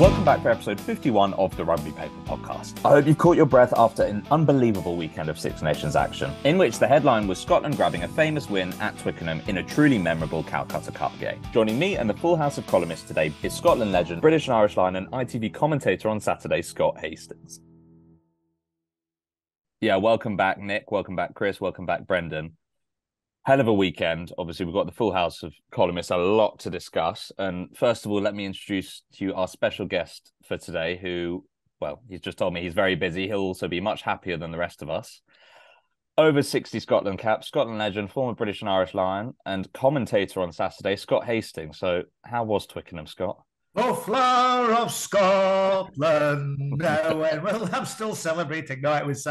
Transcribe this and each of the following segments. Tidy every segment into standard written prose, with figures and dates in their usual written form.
Welcome back for episode 51 of the Rugby Paper Podcast. I hope you've caught your breath after an unbelievable weekend of Six Nations action, in which the headline was Scotland grabbing a famous win at Twickenham in a truly memorable Calcutta Cup game. Joining me and the full house of columnists today is Scotland legend, British and Irish line and ITV commentator on Saturday, Scott Hastings. Yeah, welcome back, Nick. Welcome back, Chris. Welcome back, Brendan. Hell of a weekend. Obviously, we've got the full house of columnists, a lot to discuss. And first of all, let me introduce to you our special guest for today, who, well, he's just told me he's very busy. He'll also be much happier than the rest of us. Over 60 Scotland caps, Scotland legend, former British and Irish Lion, and commentator on Saturday, Scott Hastings. So how was Twickenham, Scott? Oh, flower of Scotland. Well, I'm still celebrating. No, it was.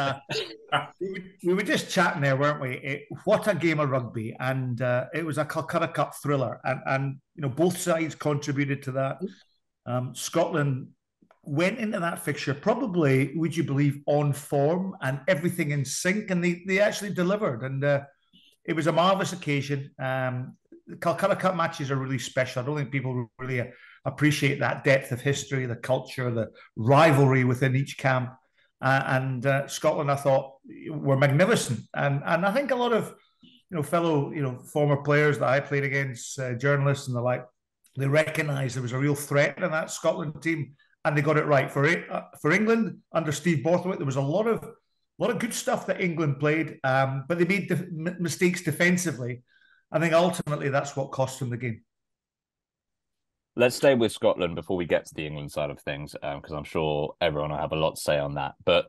We were just chatting there, weren't we? What a game of rugby, and it was a Calcutta Cup thriller, and you know both sides contributed to that. Scotland went into that fixture probably, would you believe, on form and everything in sync, and they actually delivered, and it was a marvellous occasion. The Calcutta Cup matches are really special. I don't think people really appreciate that depth of history, the culture, the rivalry within each camp. And Scotland, I thought, were magnificent. And I think a lot of fellow former players that I played against, journalists and the like, they recognised there was a real threat in that Scotland team, and they got it right. For England under Steve Borthwick, there was a lot of good stuff that England played, but they made mistakes defensively. I think ultimately that's what cost them the game. Let's stay with Scotland before we get to the England side of things, because I'm sure everyone will have a lot to say on that. But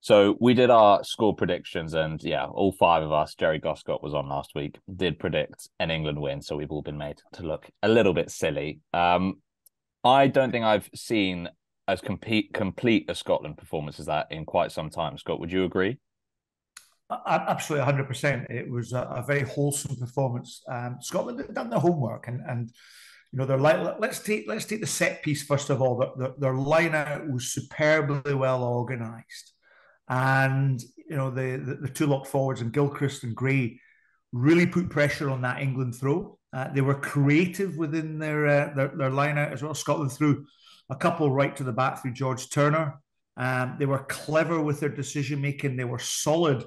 so we did our score predictions, and yeah, all five of us, Jerry Goscott was on last week, did predict an England win. So we've all been made to look a little bit silly. I don't think I've seen as complete a Scotland performance as that in quite some time. Scott, would you agree? Absolutely, 100%. It was a very wholesome performance. Scotland had done their homework, and they're like, let's take the set piece first of all. Their line out was superbly well organised, and the two lock forwards and Gilchrist and Gray really put pressure on that England throw. They were creative within their line out as well. Scotland threw a couple right to the back through George Turner. They were clever with their decision making. They were solid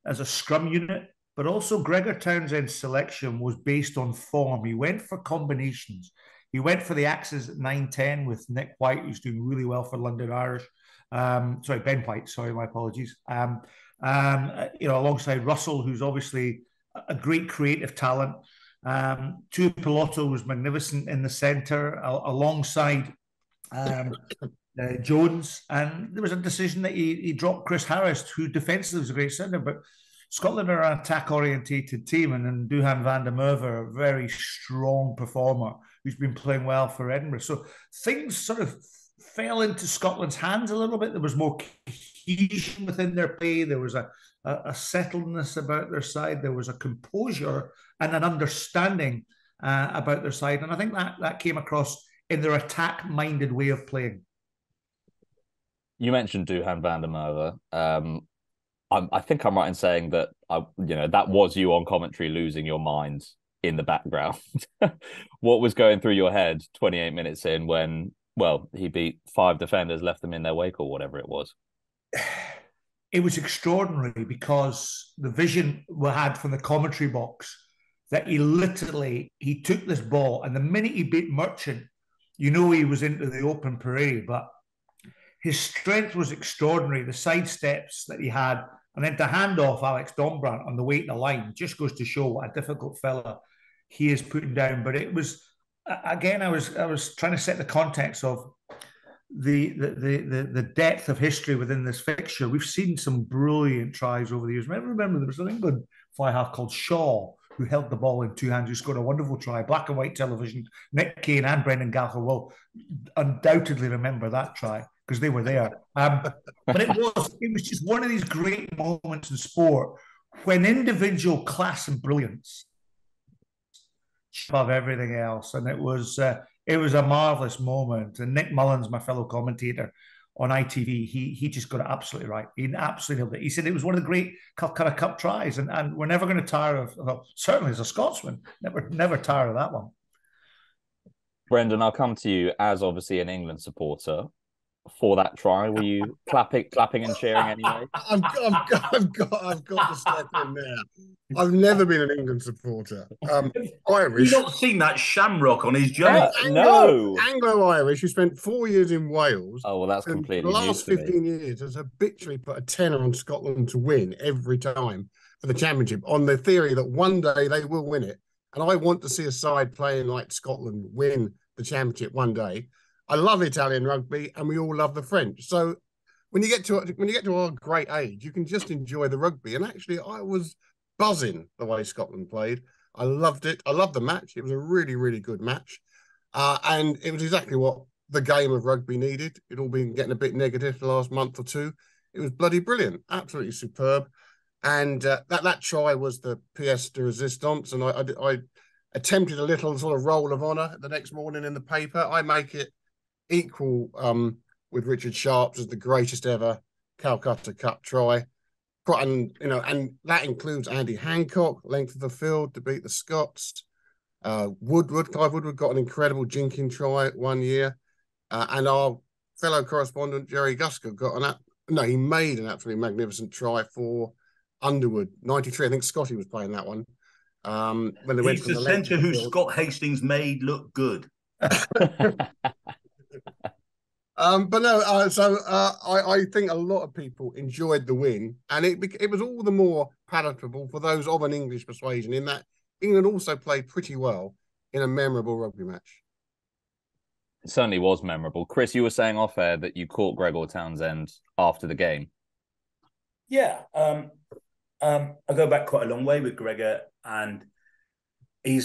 as a scrum unit, but also Gregor Townsend's selection was based on form. He went for combinations. He went for the axes at 9-10 with Nick White, who's doing really well for London Irish. Ben White, sorry, my apologies. Alongside Russell, who's obviously a great creative talent. Tuipulotu was magnificent in the centre, alongside Jones, and there was a decision that he dropped Chris Harris, who defensively was a great centre, but Scotland are an attack-orientated team, and then Duhan van der Merwe, a very strong performer who's been playing well for Edinburgh. So things sort of fell into Scotland's hands a little bit. There was more cohesion within their play. There was a settledness about their side. There was a composure and an understanding about their side, and I think that came across in their attack-minded way of playing. You mentioned Duhan van der Merwe. I think I'm right in saying that that was you on commentary losing your mind in the background. What was going through your head 28 minutes in when, well, he beat 5 defenders, left them in their wake or whatever it was? It was extraordinary because the vision we had from the commentary box that he took this ball, and the minute he beat Merchant, he was into the open parade, but his strength was extraordinary. The side steps that he had, and then to hand off Alex Dombrant on the way to the line just goes to show what a difficult fella he is putting down. But it was, again, I was trying to set the context of the depth of history within this fixture. We've seen some brilliant tries over the years. Remember there was an England fly half called Shaw who held the ball in two hands, who scored a wonderful try. Black and white television. Nick Cain and Brendan Gallagher will undoubtedly remember that try, because they were there. But it was just one of these great moments in sport when individual class and brilliance above everything else. And it was a marvellous moment. And Nick Mullins, my fellow commentator on ITV, he just got it absolutely right. He absolutely nailed it. He said it was one of the great Calcutta Cup tries, and we're never going to tire of, well, certainly as a Scotsman, never tire of that one. Brendan, I'll come to you as obviously an England supporter. For that try, were you clapping and cheering anyway? I've got to step in there. I've never been an England supporter. Irish. You've not seen that shamrock on his Yeah, jump. no. Anglo-Irish, who spent 4 years in Wales. Oh, well, that's completely the new last to 15 years has habitually put a tenner on Scotland to win every time for the championship on the theory that one day they will win it. And I want to see a side playing like Scotland win the championship one day. I love Italian rugby, and we all love the French. So when you get to our great age, you can just enjoy the rugby. And actually, I was buzzing the way Scotland played. I loved it. I loved the match. It was a really, really good match, and it was exactly what the game of rugby needed. It all been getting a bit negative the last month or two. It was bloody brilliant, absolutely superb. And that try was the pièce de résistance, and I attempted a little sort of roll of honour the next morning in the paper. I make it equal with Richard Sharp's as the greatest ever Calcutta Cup try. And that includes Andy Hancock, length of the field to beat the Scots. Clive Woodward got an incredible jinking try one year. And our fellow correspondent, Jerry Gusker, he made an absolutely magnificent try for Underwood, 93. I think Scotty was playing that one. When they went He's the centre who Scott Hastings made look good. But no, so I think a lot of people enjoyed the win, and it was all the more palatable for those of an English persuasion in that England also played pretty well in a memorable rugby match. It certainly was memorable. Chris, you were saying off air that you caught Gregor Townsend after the game. Yeah, I go back quite a long way with Gregor, and he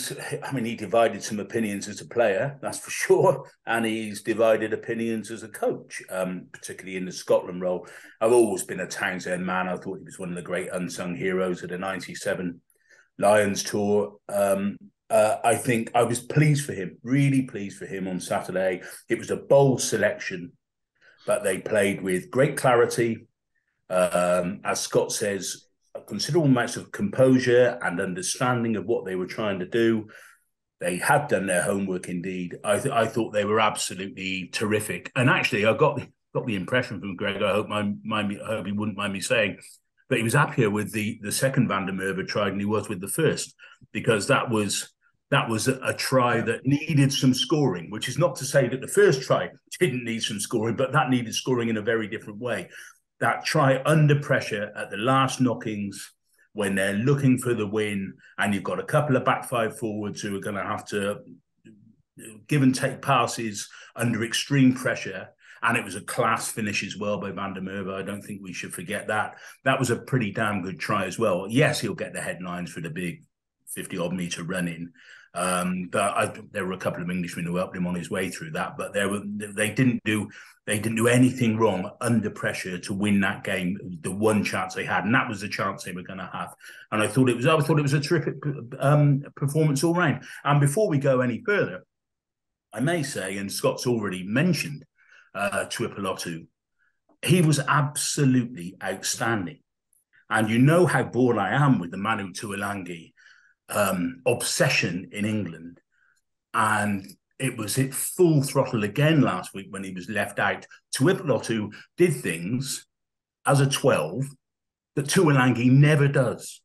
divided some opinions as a player, that's for sure, and he's divided opinions as a coach, particularly in the Scotland role. I've always been a Townsend man. I thought he was one of the great unsung heroes of the '97 Lions tour. I think I was pleased for him, really pleased for him on Saturday. It was a bold selection, but they played with great clarity. As Scott says, a considerable amount of composure and understanding of what they were trying to do. They had done their homework indeed. I thought they were absolutely terrific. And actually, I got the impression from Greg, I hope he wouldn't mind me saying, that he was happier with the second Van der Merwe try than he was with the first, because that was a try that needed some scoring, which is not to say that the first try didn't need some scoring, but that needed scoring in a very different way. That try under pressure at the last knockings when they're looking for the win, and you've got a couple of back five forwards who are going to have to give and take passes under extreme pressure. And it was a class finish as well by Van der Merwe. I don't think we should forget that. That was a pretty damn good try as well. Yes, he'll get the headlines for the big 50-odd metre run-in. There were a couple of Englishmen who helped him on his way through that, but they didn't do anything wrong under pressure to win that game. The one chance they had, and that was the chance they were going to have. And I thought it was a terrific performance all round. And before we go any further, I may say, and Scott's already mentioned Tuipulotu, he was absolutely outstanding. And you know how bored I am with the Manu Tuilagi obsession in England, and it was hit full throttle again last week when he was left out. Tuipulotu did things as a 12 that Tuilagi never does.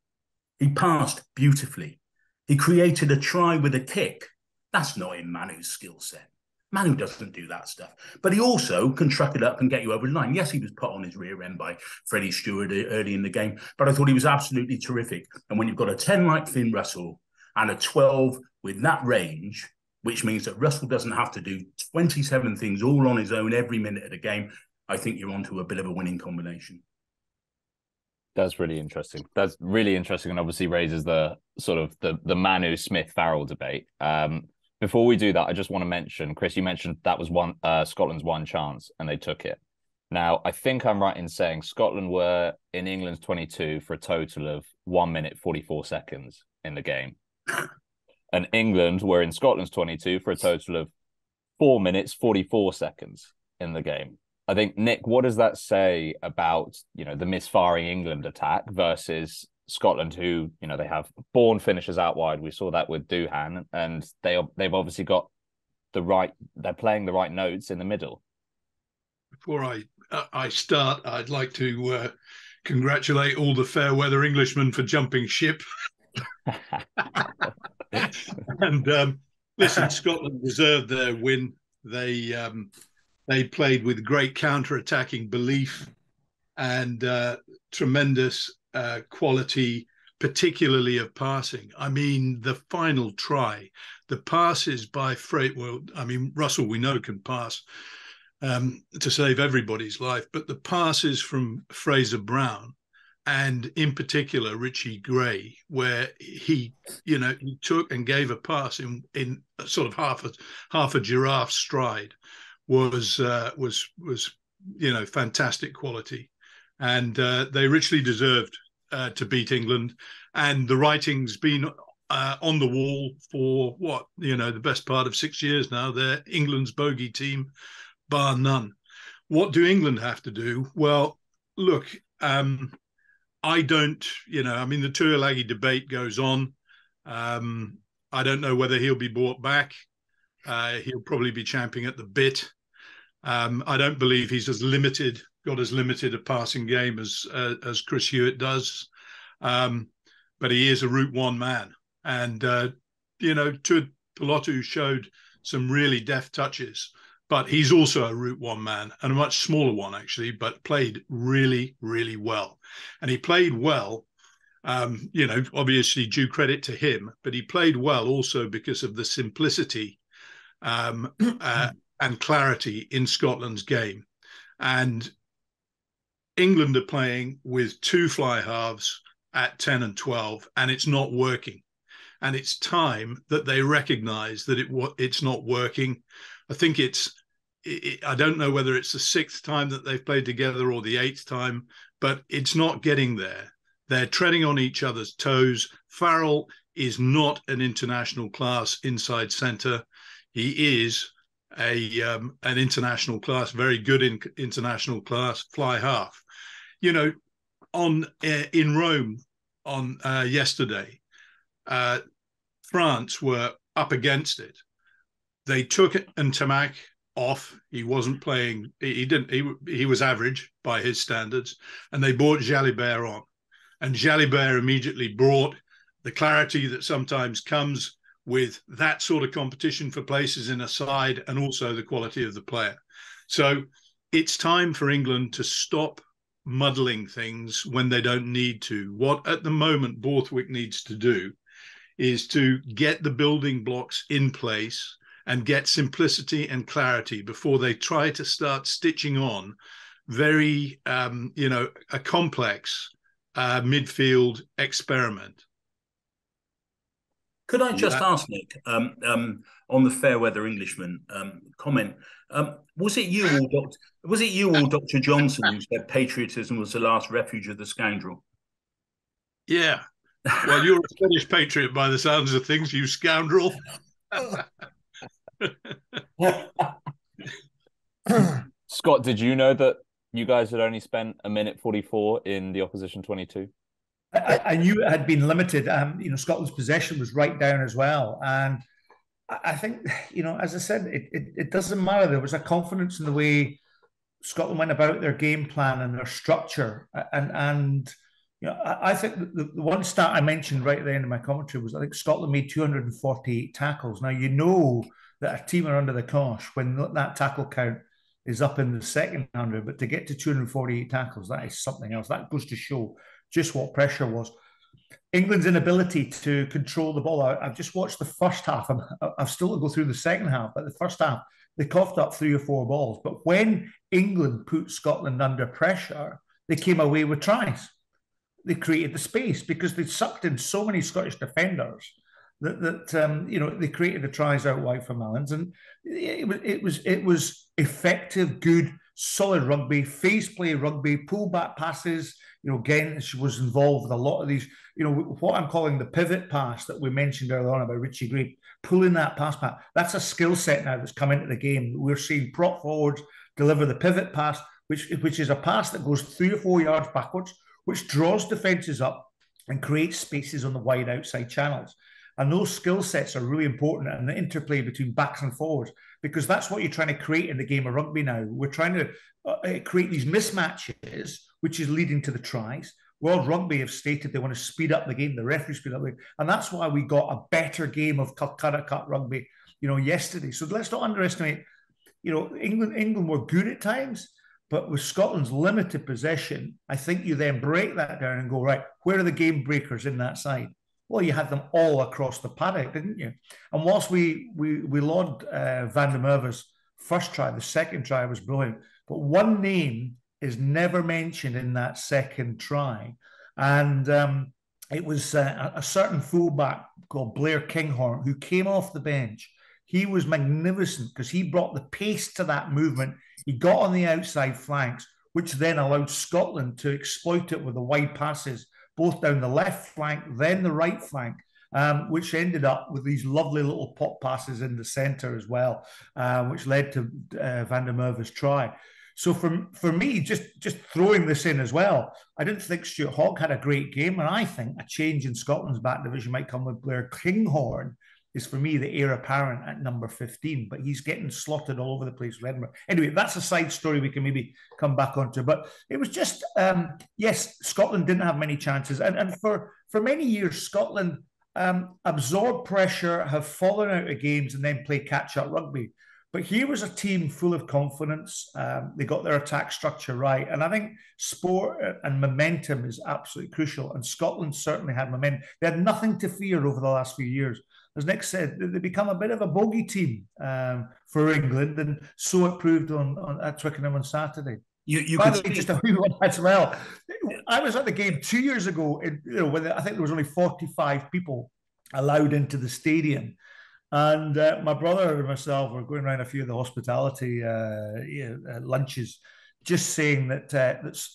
He passed beautifully. He created a try with a kick. That's not in Manu's skill set. Manu doesn't do that stuff. But he also can truck it up and get you over the line. Yes, he was put on his rear end by Freddie Stewart early in the game, but I thought he was absolutely terrific. And when you've got a 10 like Finn Russell and a 12 with that range, which means that Russell doesn't have to do 27 things all on his own every minute of the game, I think you're onto a bit of a winning combination. That's really interesting. That's really interesting, and obviously raises the sort of the Manu Smith-Farrell debate. Before we do that, I just want to mention, Chris, you mentioned that was Scotland's one chance and they took it. Now, I think I'm right in saying Scotland were in England's 22 for a total of 1 minute, 44 seconds in the game. And England were in Scotland's 22 for a total of 4 minutes, 44 seconds in the game. I think, Nick, what does that say about, the misfiring England attack versus Scotland, who, they have born finishers out wide? We saw that with Doohan, and they've obviously got they're playing the right notes in the middle. Before I start, I'd like to congratulate all the fair weather Englishmen for jumping ship. And listen, Scotland deserved their win. They played with great counter-attacking belief and tremendous quality, particularly of passing. I mean, the final try, the passes by Russell, we know, can pass to save everybody's life, but the passes from Fraser-Brown and in particular Richie Gray, where he took and gave a pass in sort of half a giraffe stride, was fantastic quality, and they richly deserved to beat England. And the writing's been on the wall for the best part of 6 years now. They're England's bogey team, bar none. What do England have to do? Well, look, I don't, the Tuilagi debate goes on. I don't know whether he'll be brought back. He'll probably be champing at the bit. I don't believe he's got as limited a passing game as Chris Hewett does. But he is a Route One man. And, Pilotu showed some really deft touches, but he's also a Route One man, and a much smaller one, actually, but played really, really well. And he played well, obviously due credit to him, but he played well also because of the simplicity and clarity in Scotland's game. And England are playing with two fly halves at 10 and 12, and it's not working. And it's time that they recognise that it's not working. I think I don't know whether it's the sixth time that they've played together or the eighth time, but it's not getting there. They're treading on each other's toes. Farrell is not an international class inside centre. He is an international class, very good in international class fly half. In Rome on yesterday, France were up against it. They took Ntamak off. He wasn't playing. He was average by his standards, and they brought Jalibert on. And Jalibert immediately brought the clarity that sometimes comes with that sort of competition for places in a side, and also the quality of the player. So it's time for England to stop muddling things when they don't need to. What at the moment Borthwick needs to do is to get the building blocks in place and get simplicity and clarity before they try to start stitching on very, a complex midfield experiment. Could I just ask, Nick, on the fair weather Englishman comment? Was it you or Dr. Johnson who said patriotism was the last refuge of the scoundrel? Yeah. Well, you're a Scottish patriot by the sounds of things, you scoundrel. Scott, did you know that you guys had only spent 1:44 in the opposition 22? I knew it had been limited. Scotland's possession was right down as well. And I think, as I said, it doesn't matter. There was a confidence in the way Scotland went about their game plan and their structure. And I think the one stat I mentioned right at the end of my commentary was I think Scotland made 248 tackles. Now, that a team are under the cosh when that tackle count is up in the second 100, but to get to 248 tackles, that is something else. That goes to show just what pressure was. England's inability to control the ball. I've just watched the first half. I've still to go through the second half, but the first half, they coughed up 3 or 4 balls. But when England put Scotland under pressure, they came away with tries. They created the space because they sucked in so many Scottish defenders that they created the tries out wide for Malins, and it was effective, good, solid rugby, phase play rugby, pull back passes. Gent was involved with a lot of these. What I'm calling the pivot pass that we mentioned earlier on about Richie Gray, pulling that pass back. That's a skill set now that's come into the game. We're seeing prop forwards deliver the pivot pass, which is a pass that goes 3 or 4 yards backwards, which draws defences up and creates spaces on the wide outside channels. And those skill sets are really important, and the interplay between backs and forwards, because that's what you're trying to create in the game of rugby now. We're trying to create these mismatches, which is leading to the tries. World Rugby have stated they want to speed up the game, the referee speed up the game, and that's why we got a better game of Calcutta Cup rugby, yesterday. So let's not underestimate, England were good at times, but with Scotland's limited possession, I think you then break that down and go, right, where are the game breakers in that side? Well, you had them all across the paddock, didn't you? And whilst we laud Van der Merwe's first try, the second try was brilliant, but one name is never mentioned in that second try. And it was a certain fullback called Blair Kinghorn who came off the bench. He was magnificent because he brought the pace to that movement. He got on the outside flanks, which then allowed Scotland to exploit it with the wide passes, both down the left flank, then the right flank, which ended up with these lovely little pop passes in the centre as well, which led to Van der Merwe's try. So for me, just throwing this in as well, I didn't think Stuart Hogg had a great game, and I think a change in Scotland's back division might come with Blair Kinghorn is, for me, the heir apparent at number 15, but he's getting slotted all over the place with Edinburgh. Anyway, that's a side story we can maybe come back onto, but it was just, yes, Scotland didn't have many chances, and for many years, Scotland absorbed pressure, have fallen out of games, and then play catch-up rugby. But here was a team full of confidence. They got their attack structure right. And I think sport and momentum is absolutely crucial. And Scotland certainly had momentum. They had nothing to fear over the last few years. As Nick said, they become a bit of a bogey team for England. And so it proved at Twickenham on Saturday. You By the way, just a wee one as well. I was at the game 2 years ago, when I think there was only 45 people allowed into the stadium. And my brother and myself were going around a few of the hospitality lunches, just saying that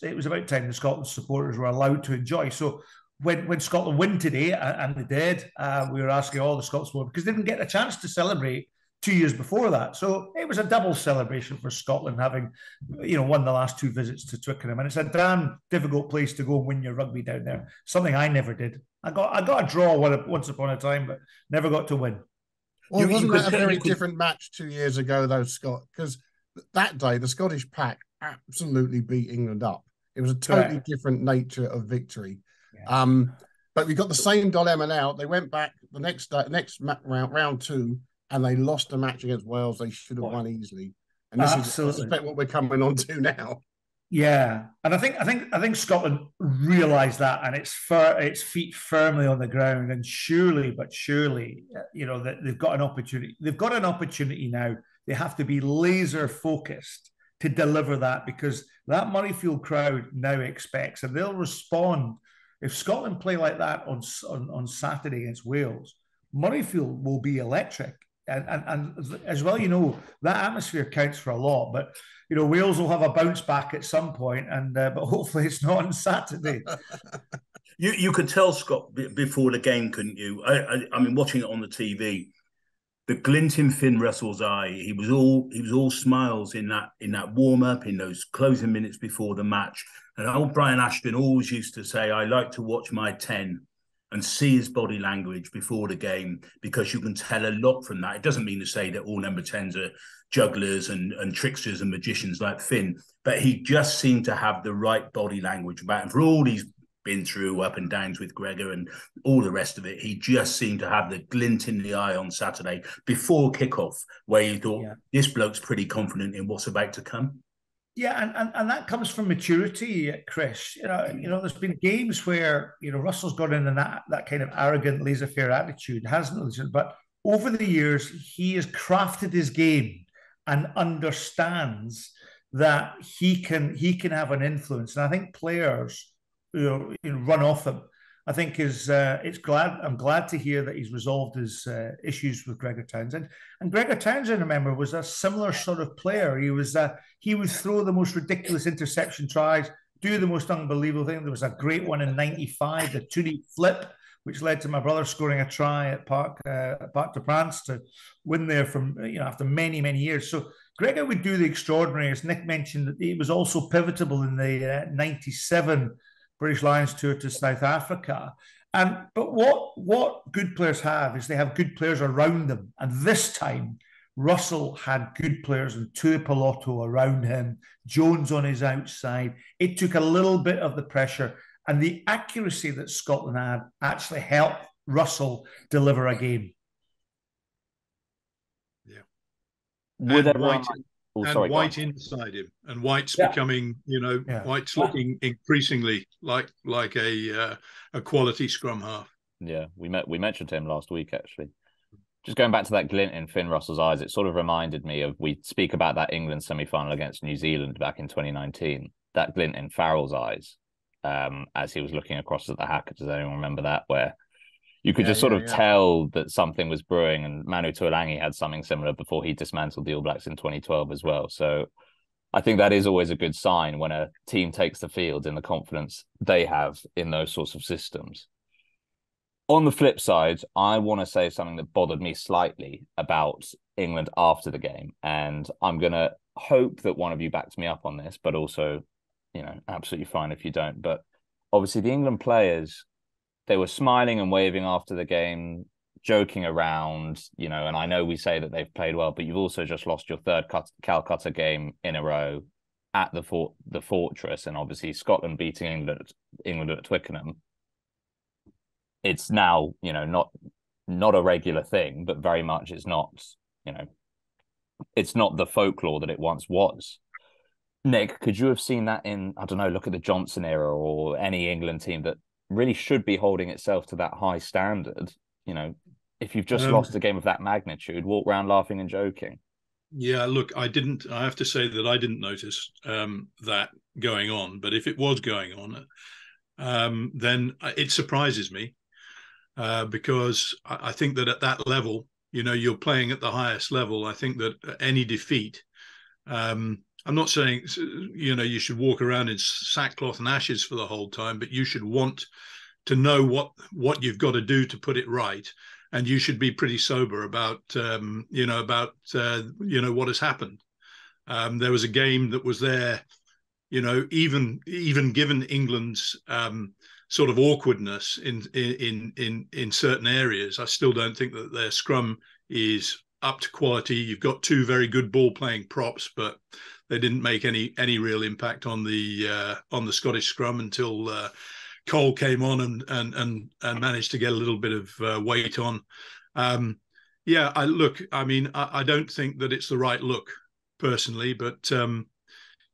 it was about time the Scotland supporters were allowed to enjoy. So when Scotland win today, and they did, we were asking all the Scots supporters, because they didn't get a chance to celebrate 2 years before that. So it was a double celebration for Scotland, having won the last two visits to Twickenham. And it's a damn difficult place to go and win your rugby down there. Something I never did. I got a draw once upon a time, but never got to win. Well, wasn't that a very different match 2 years ago, though, Scott? Because that day, the Scottish pack absolutely beat England up. It was a totally different nature of victory. Yeah. But we got the same dilemma now. They went back the next round two, and they lost a match against Wales. They should have won easily. And this is, I suspect, what we're coming on to now. Yeah, and I think Scotland realised that, and its feet firmly on the ground, and surely, that they've got an opportunity. They've got an opportunity now. They have to be laser focused to deliver that, because that Murrayfield crowd now expects, and they'll respond. If Scotland play like that on Saturday against Wales, Murrayfield will be electric. And as well, that atmosphere counts for a lot. But Wales will have a bounce back at some point, but hopefully it's not on Saturday. You could tell, Scott, before the game, couldn't you? I mean, watching it on the TV, the glint in Finn Russell's eye. He was all smiles in that warm up, in those closing minutes before the match. And old Brian Ashton always used to say, "I like to watch my 10." And see his body language before the game, because you can tell a lot from that. It doesn't mean to say that all number 10s are jugglers and tricksters and magicians like Finn, but he just seemed to have the right body language about him. For all he's been through up and downs with Gregor and all the rest of it, he just seemed to have the glint in the eye on Saturday before kickoff, where you thought, this bloke's pretty confident in what's about to come. Yeah, and that comes from maturity, Chris. There's been games where Russell's got in that kind of arrogant, laissez-faire attitude, hasn't he? But over the years, he has crafted his game and understands that he can have an influence. And I think players, run off him. I think I'm glad to hear that he's resolved his issues with Gregor Townsend. And Gregor Townsend, remember, was a similar sort of player. He would throw the most ridiculous interception tries, do the most unbelievable thing. There was a great one in '95, the Toonie flip, which led to my brother scoring a try at Parc de France to win there from after many, many years. So Gregor would do the extraordinary. As Nick mentioned, that he was also pivotal in the '97 British Lions tour to South Africa. But what good players have is they have good players around them. And this time, Russell had good players and Tuipulotu around him, Jones on his outside. It took a little bit of the pressure, and the accuracy that Scotland had actually helped Russell deliver a game. Yeah. Would and everyone... White inside him, and White's becoming, White's looking increasingly like a quality scrum half. Yeah, we mentioned him last week, actually. Just going back to that glint in Finn Russell's eyes, it sort of reminded me of, we speak about that England semi-final against New Zealand back in 2019, that glint in Farrell's eyes as he was looking across at the Hackett. Does anyone remember that? Where you could just sort of tell that something was brewing, and Manu Tuolangi had something similar before he dismantled the All Blacks in 2012 as well. So I think that is always a good sign when a team takes the field in the confidence they have in those sorts of systems. On the flip side, I want to say something that bothered me slightly about England after the game, and I'm going to hope that one of you backs me up on this, but also, absolutely fine if you don't. But obviously the England players, they were smiling and waving after the game, joking around, and I know we say that they've played well, but you've also just lost your third Calcutta game in a row at the Fortress, and obviously Scotland beating England at Twickenham. It's now, not a regular thing, but very much it's not the folklore that it once was. Nick, could you have seen that in, I don't know, look at the Johnson era or any England team that really should be holding itself to that high standard? If you've just lost a game of that magnitude, walk around laughing and joking. Yeah, look, I have to say that I didn't notice that going on, but if it was going on, then it surprises me. Because I think that at that level, you're playing at the highest level. I think that any defeat, I'm not saying, you should walk around in sackcloth and ashes for the whole time, but you should want to know what you've got to do to put it right. And you should be pretty sober about what has happened. There was a game that was there, even given England's sort of awkwardness in certain areas, I still don't think that their scrum is up to quality. You've got two very good ball playing props, but they didn't make any real impact on the Scottish scrum until Cole came on and managed to get a little bit of weight on. I don't think that it's the right look personally, but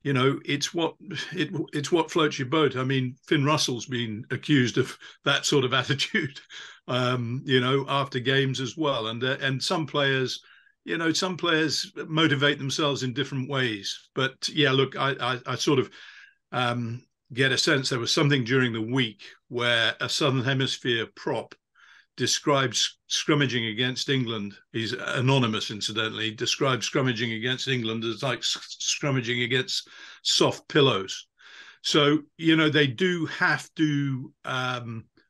it's what floats your boat. I mean, Finn Russell's been accused of that sort of attitude, after games as well. And some players, motivate themselves in different ways. But yeah, look, I sort of get a sense there was something during the week where a Southern Hemisphere prop described scrummaging against England. He's anonymous, incidentally. Described scrummaging against England as like scrummaging against soft pillows. So, they do have to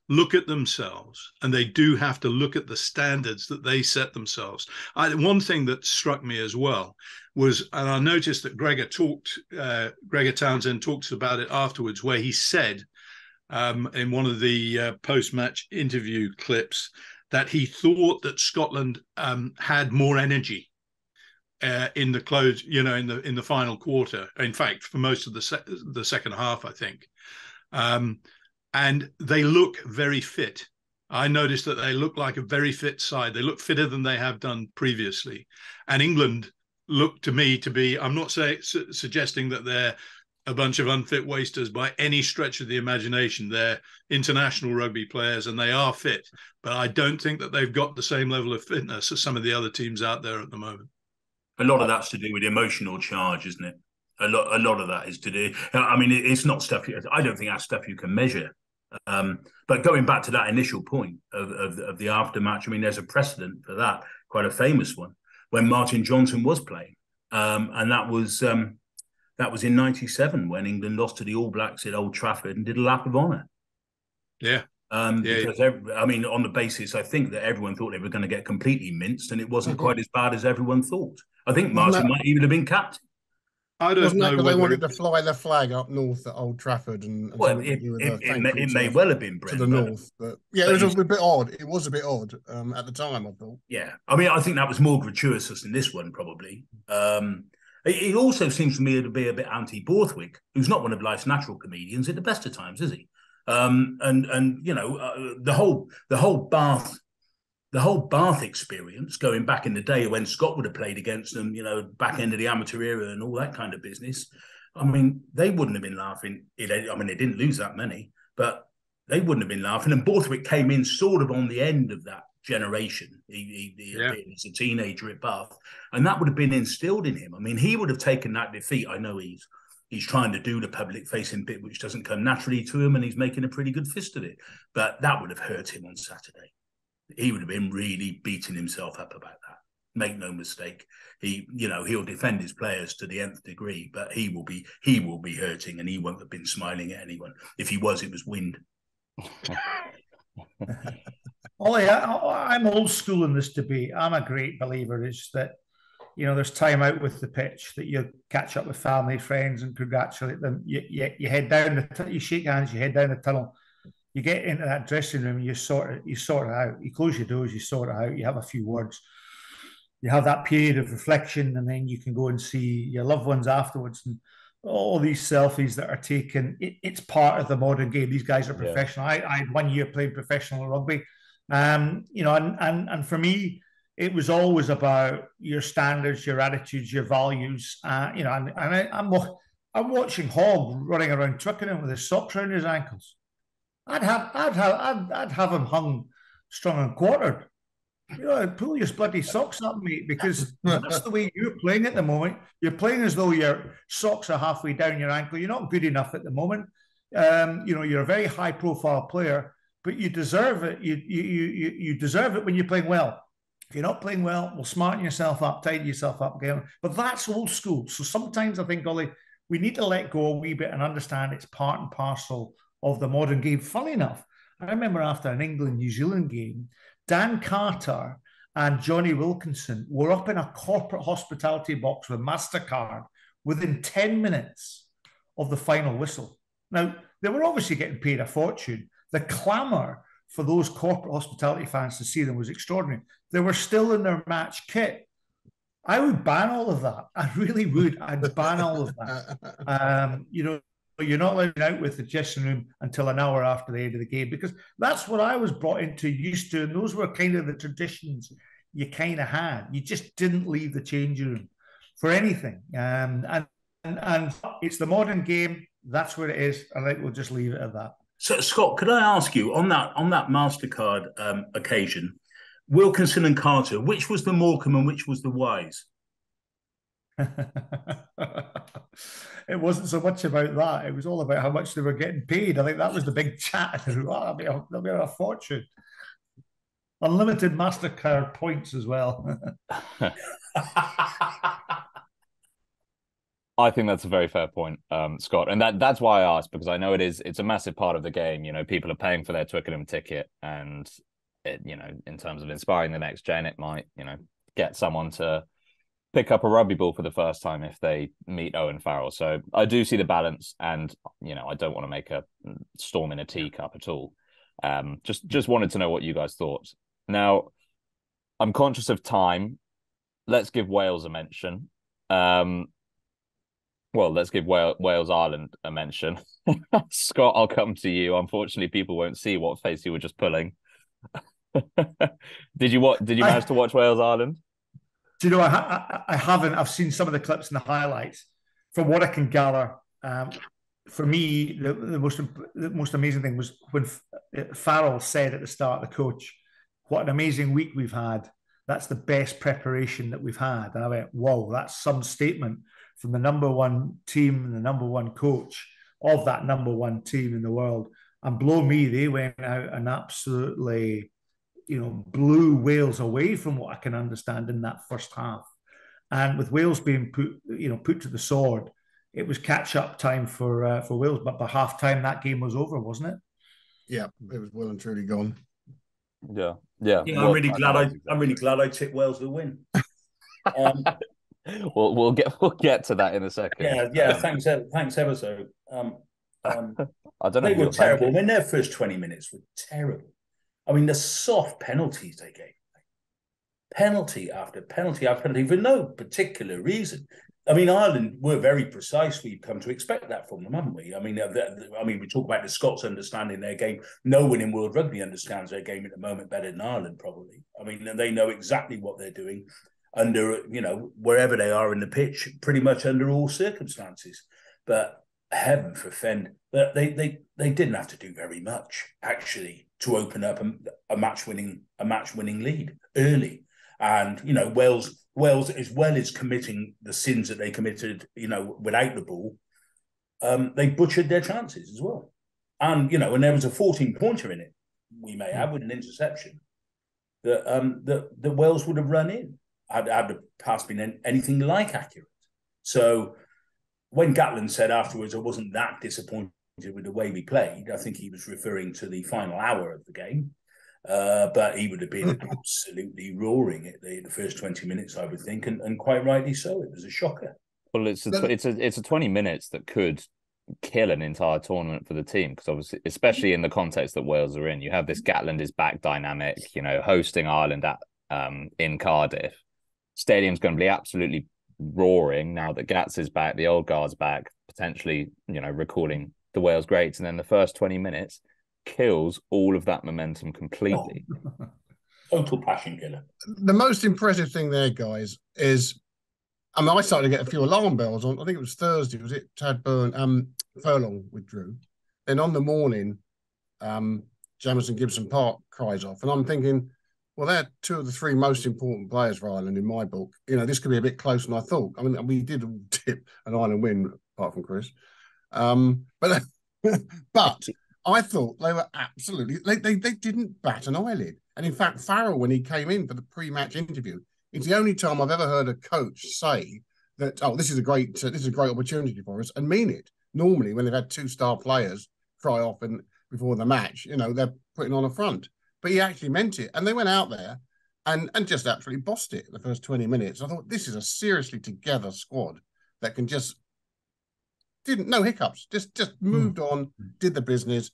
look at themselves, and they do have to look at the standards that they set themselves. One thing that struck me as well was, and I noticed that Gregor Townsend talks about it afterwards, where he said, in one of the post-match interview clips, that he thought that Scotland had more energy in the close, in the final quarter. In fact, for most of the second half, I think, and they look very fit. I noticed that they look like a very fit side. They look fitter than they have done previously, and England looked to me to be. I'm not suggesting that they're a bunch of unfit wasters by any stretch of the imagination. They're international rugby players and they are fit, but I don't think that they've got the same level of fitness as some of the other teams out there at the moment. A lot of that's to do with emotional charge, isn't it? A lot of that is to do. I mean, it's not stuff. I don't think that's stuff you can measure. But going back to that initial point of the aftermatch, I mean, there's a precedent for that, quite a famous one, when Martin Johnson was playing, and that was in '97 when England lost to the All Blacks at Old Trafford and did a lap of honour. Yeah. Because on the basis, I think that everyone thought they were going to get completely minced, and it wasn't quite as bad as everyone thought. I think Martin might even have been captain. I don't Wasn't that know because they whether wanted to fly the flag up north at Old Trafford and Well, something to do with the it may well have been to Brent, the north, but yeah, it was a bit odd. It was a bit odd at the time, I thought. Yeah, I mean, I think that was more gratuitous than this one, probably. It also seems to me to be a bit anti-Borthwick, who's not one of life's natural comedians at the best of times, is he? And you know, the whole Bath experience, going back in the day when Scott would have played against them, you know, back end of the amateur era and all that kind of business. I mean, they wouldn't have been laughing. I mean, they didn't lose that many, but they wouldn't have been laughing. And Borthwick came in sort of on the end of that generation. He was a teenager at Bath, and that would have been instilled in him. I mean, he would have taken that defeat. I know he's trying to do the public facing bit, which doesn't come naturally to him, and he's making a pretty good fist of it. But that would have hurt him on Saturday. He would have been really beating himself up about that. Make no mistake. He'll defend his players to the nth degree, but he will be hurting, and he won't have been smiling at anyone. If he was, it was wind. Ollie, I'm old school in this debate. I'm a great believer is that, you know, there's time out with the pitch, that you catch up with family, friends, and congratulate them. You head down you shake hands, you head down the tunnel, you get into that dressing room, you sort it out. You close your doors, you sort it out. You have a few words. You have that period of reflection, and then you can go and see your loved ones afterwards. And all these selfies that are taken, it's part of the modern game. These guys are professional. I had 1 year playing professional rugby. You know, and for me, it was always about your standards, your attitudes, your values. You know, and I'm watching Hogg running around Twickenham with his socks around his ankles. I'd have him hung, strung and quartered. You know, pull your bloody socks up, mate, because that's the way you're playing at the moment. You're playing as though your socks are halfway down your ankle. You're not good enough at the moment. You know, you're a very high-profile player, but you deserve it. You deserve it when you're playing well. If you're not playing well, well, smarten yourself up, tidy yourself up again. But that's old school. So sometimes I think, Ollie, we need to let go a wee bit and understand it's part and parcel of the modern game. Funny enough, I remember after an England-New Zealand game, Dan Carter and Johnny Wilkinson were up in a corporate hospitality box with MasterCard within 10 minutes of the final whistle. Now, they were obviously getting paid a fortune. The clamour for those corporate hospitality fans to see them was extraordinary. They were still in their match kit. I would ban all of that. I really would. I'd ban all of that. You know, you're not allowed out with the dressing room until an hour after the end of the game, because that's what I was brought into, used to, and those were kind of the traditions you kind of had. You just didn't leave the changing room for anything. And it's the modern game. That's where it is. I think we'll just leave it at that. So, Scott, could I ask you on that MasterCard occasion, Wilkinson and Carter, which was the Morecambe and which was the Wise? It wasn't so much about that. It was all about how much they were getting paid. I think that was the big chat. They'll be a fortune. Unlimited MasterCard points as well. I think that's a very fair point, Scott, and that's why I asked, because I know it's a massive part of the game. You know, people are paying for their Twickenham ticket, and you know, in terms of inspiring the next gen, it might, you know, get someone to pick up a rugby ball for the first time if they meet Owen Farrell. So I do see the balance, and you know, I don't want to make a storm in a teacup at all. Just wanted to know what you guys thought. Now, I'm conscious of time. Let's give Wales a mention. Well, let's give Wales-Ireland a mention. Scott, I'll come to you. Unfortunately, people won't see what face you were just pulling. Did you manage to watch Wales-Ireland? Do you know, I haven't. I've seen some of the clips and the highlights. From what I can gather, for me, the most amazing thing was when Farrell said at the start, the coach, "What an amazing week we've had. That's the best preparation that we've had." And I went, "Whoa, that's some statement from the number one team and the number one coach of that number one team in the world." And blow me, they went out and absolutely, you know, blew Wales away from what I can understand in that first half. And with Wales being put to the sword, it was catch-up time for Wales. But by half-time, that game was over, wasn't it? Yeah, it was well and truly gone. Yeah. I'm really glad I tipped Wales to win. we'll get to that in a second. Yeah. Thanks ever so. I don't know They if were you're terrible. thanking. I mean, their first 20 minutes were terrible. I mean, the soft penalties they gave, penalty after penalty after penalty for no particular reason. I mean, Ireland were very precise. We've come to expect that from them, haven't we? I mean, we talk about the Scots understanding their game. No one in World Rugby understands their game at the moment better than Ireland, probably. I mean, they know exactly what they're doing under, wherever they are in the pitch, pretty much under all circumstances. But heaven forfend, they didn't have to do very much actually to open up a match-winning lead early. And Wales, as well as committing the sins that they committed, without the ball, they butchered their chances as well. And and there was a 14-pointer in it, we may have, with an interception that Wales would have run in had the pass been anything like accurate. So when Gatland said afterwards, I wasn't that disappointed with the way we played, I think he was referring to the final hour of the game. But he would have been absolutely roaring at the first 20 minutes, I would think, and quite rightly so. It was a shocker. Well, it's a 20 minutes that could kill an entire tournament for the team, because obviously, especially in the context that Wales are in, you have this Gatland is back dynamic, hosting Ireland in Cardiff. Stadium's going to be absolutely roaring now that Gats is back, the old guard's back, potentially, recalling the Wales greats, and then the first 20 minutes kills all of that momentum completely. Total passion killer. The most impressive thing there, guys, is I started to get a few alarm bells on. I think it was Thursday. Was it Tad Furlong withdrew? Then on the morning, Jamison Gibson Park cries off, and I'm thinking, well, they're two of the three most important players for Ireland in my book. This could be a bit closer than I thought. I mean, we did tip an Ireland win, apart from Chris, but I thought they were absolutely they didn't bat an eyelid. And in fact, Farrell, when he came in for the pre-match interview, it's the only time I've ever heard a coach say that, this is a great opportunity for us, and mean it. Normally, when they've had two star players cry off before the match, they're putting on a front. But he actually meant it. And they went out there and just absolutely bossed it the first 20 minutes. I thought, this is a seriously together squad that can no hiccups, just moved on, did the business.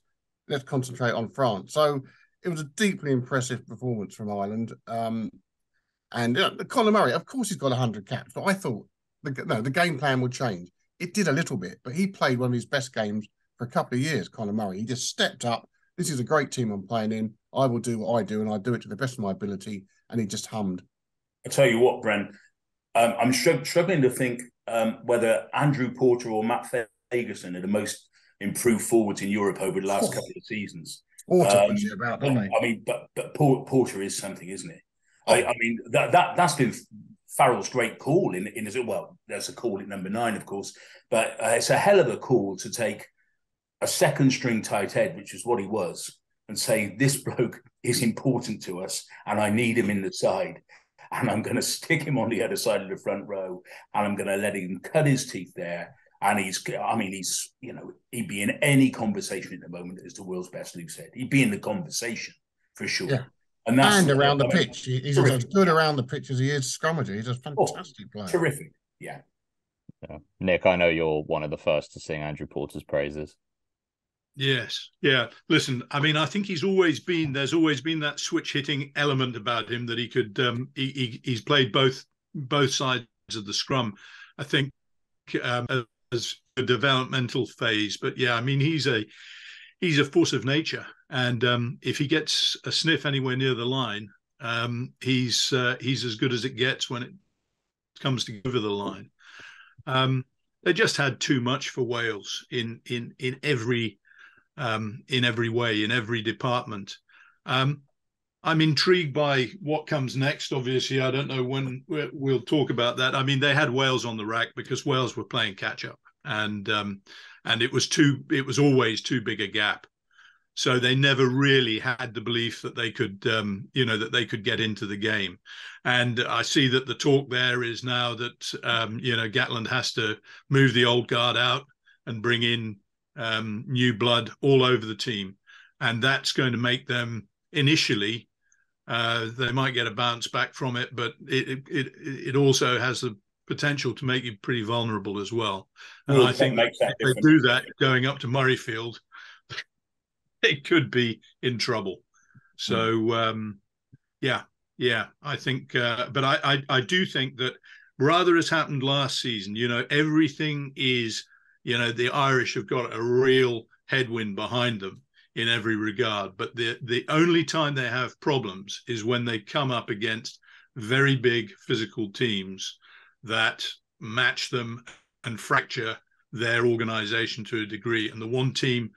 Let's concentrate on France. So it was a deeply impressive performance from Ireland. And Conor Murray, of course, he's got 100 caps, but I thought the game plan would change. It did a little bit, but he played one of his best games for a couple of years, Conor Murray. He just stepped up. This is a great team I'm playing in. I will do what I do, and I do it to the best of my ability. And he just hummed. I tell you what, Brent, I'm struggling to think whether Andrew Porter or Matt Fagerson are the most improved forwards in Europe over the last couple of seasons. Porter puts it about, doesn't he? I mean, but Porter is something, isn't it? I mean, that's been Farrell's great call there's a call at number 9, of course, but it's a hell of a call to take a second string tight head, which is what he was, and say, this bloke is important to us and I need him in the side, and I'm going to stick him on the other side of the front row, and I'm going to let him cut his teeth there. And he'd be in any conversation at the moment as the world's best loose head. He'd be in the conversation for sure. Yeah. And around the pitch. He's as good around the pitch as he is scrummager. He's a fantastic player. Terrific. Yeah. Nick, I know you're one of the first to sing Andrew Porter's praises. Yes. Yeah. Listen, I mean, I think there's always been that switch hitting element about him, that he could, he's played both sides of the scrum, I think, as a developmental phase. But yeah, I mean, he's a force of nature. And if he gets a sniff anywhere near the line, he's as good as it gets when it comes to over the line. They just had too much for Wales in every way, in every department. I'm intrigued by what comes next. Obviously, I don't know when we'll talk about that. I mean, they had Wales on the rack because Wales were playing catch up, and it was always too big a gap. So they never really had the belief that they could, that they could get into the game. And I see that the talk there is now that, Gatland has to move the old guard out and bring in new blood all over the team. And that's going to make them initially, they might get a bounce back from it, but it also has potential to make you pretty vulnerable as well. And World I think Cup makes that if they difference. do that going up to Murrayfield, they could be in trouble. So, yeah, I think, but I do think that rather has happened last season. Everything is, the Irish have got a real headwind behind them in every regard. But the only time they have problems is when they come up against very big physical teams that match them and fracture their organisation to a degree. And the one team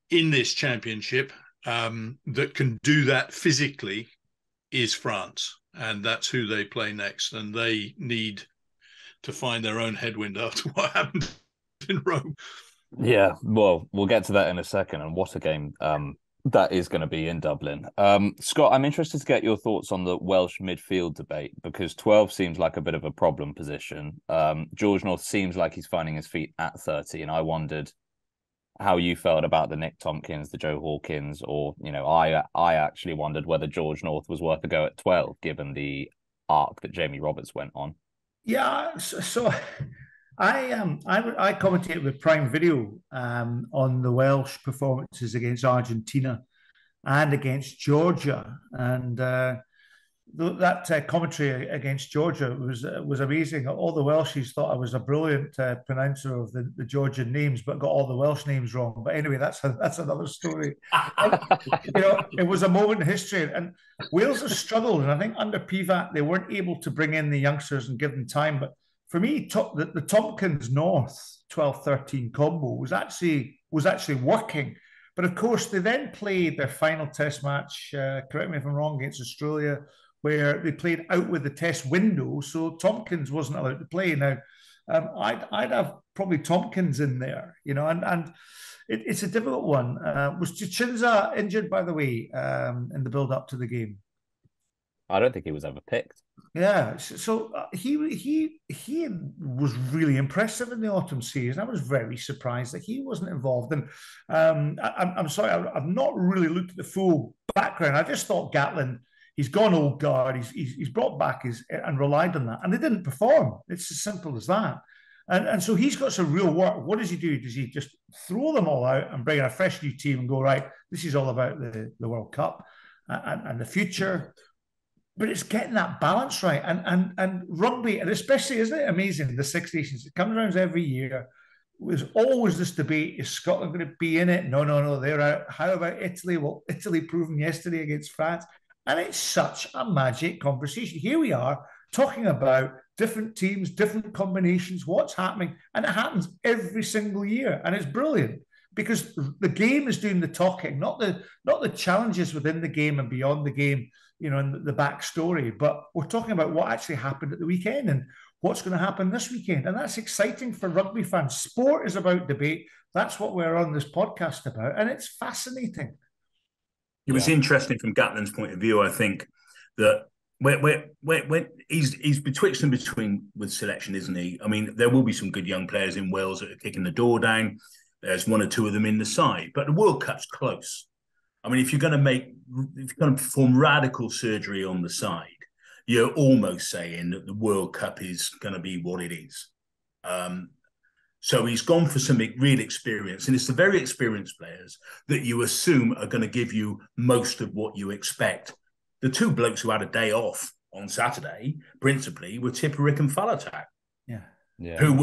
in this championship that can do that physically is France, and that's who they play next. And they need to find their own headwind after what happened in Rome. Yeah, well, we'll get to that in a second, and what a game that is going to be in Dublin. Scott, I'm interested to get your thoughts on the Welsh midfield debate, because 12 seems like a bit of a problem position. George North seems like he's finding his feet at 30, and I wondered how you felt about the Nick Tompkins, the Joe Hawkins, or, I actually wondered whether George North was worth a go at 12, given the arc that Jamie Roberts went on. Yeah, so I commentated with Prime Video on the Welsh performances against Argentina and against Georgia, and that commentary against Georgia was amazing. All the Welshies thought I was a brilliant pronouncer of the Georgian names, but got all the Welsh names wrong. But anyway, that's another story. It was a moment in history, and Wales has struggled. And I think under Pivac they weren't able to bring in the youngsters and give them time. But for me, the Tompkins North 12-13 combo was actually working. But of course, they then played their final Test match. Correct me if I'm wrong, against Australia, where they played out with the Test window, so Tompkins wasn't allowed to play. Now, I'd have probably Tompkins in there, and it's a difficult one. Was Chichinza injured, by the way, in the build-up to the game? I don't think he was ever picked. Yeah, so he was really impressive in the autumn season. I was very surprised that he wasn't involved. And I'm sorry, I've not really looked at the full background. I just thought Gatlin, he's gone old guard. He's brought back and relied on that, and they didn't perform. It's as simple as that. And so he's got some real work. What does he do? Does he just throw them all out and bring in a fresh new team and go, right, this is all about the World Cup and the future? But it's getting that balance right. And rugby, and especially, isn't it amazing, the Six Nations, it comes around every year. There's always this debate, is Scotland going to be in it? No, they're out. How about Italy? Well, Italy proven yesterday against France. And it's such a magic conversation. Here we are talking about different teams, different combinations, what's happening. And it happens every single year. And it's brilliant because the game is doing the talking, not the challenges within the game and beyond the game, and the backstory. But we're talking about what actually happened at the weekend and what's going to happen this weekend. And that's exciting for rugby fans. Sport is about debate. That's what we're on this podcast about. And it's fascinating. It was interesting from Gatlin's point of view, I think, that when he's betwixt and between with selection, isn't he? I mean, there will be some good young players in Wales that are kicking the door down. There's one or two of them in the side, but the World Cup's close. I mean, if you're going to perform radical surgery on the side, you're almost saying that the World Cup is going to be what it is. So he's gone for some real experience, and it's the very experienced players that you assume are going to give you most of what you expect. The two blokes who had a day off on Saturday, principally, were Tipperick and Fallatak, who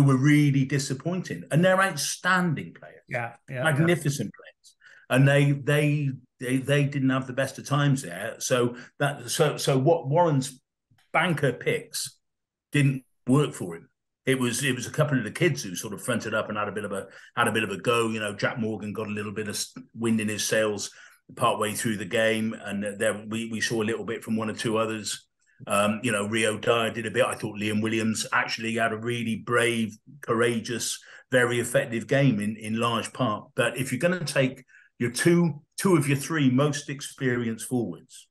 were really disappointing, and they're outstanding players, magnificent players, and they didn't have the best of times there. So what Warren's banker picks didn't work for him. It was a couple of the kids who sort of fronted up and had a bit of a go. Jack Morgan got a little bit of wind in his sails partway through the game, and there we saw a little bit from one or two others. Rio Dyer did a bit. I thought Liam Williams actually had a really brave, courageous, very effective game in large part. But if you're going to take your two of your three most experienced forwards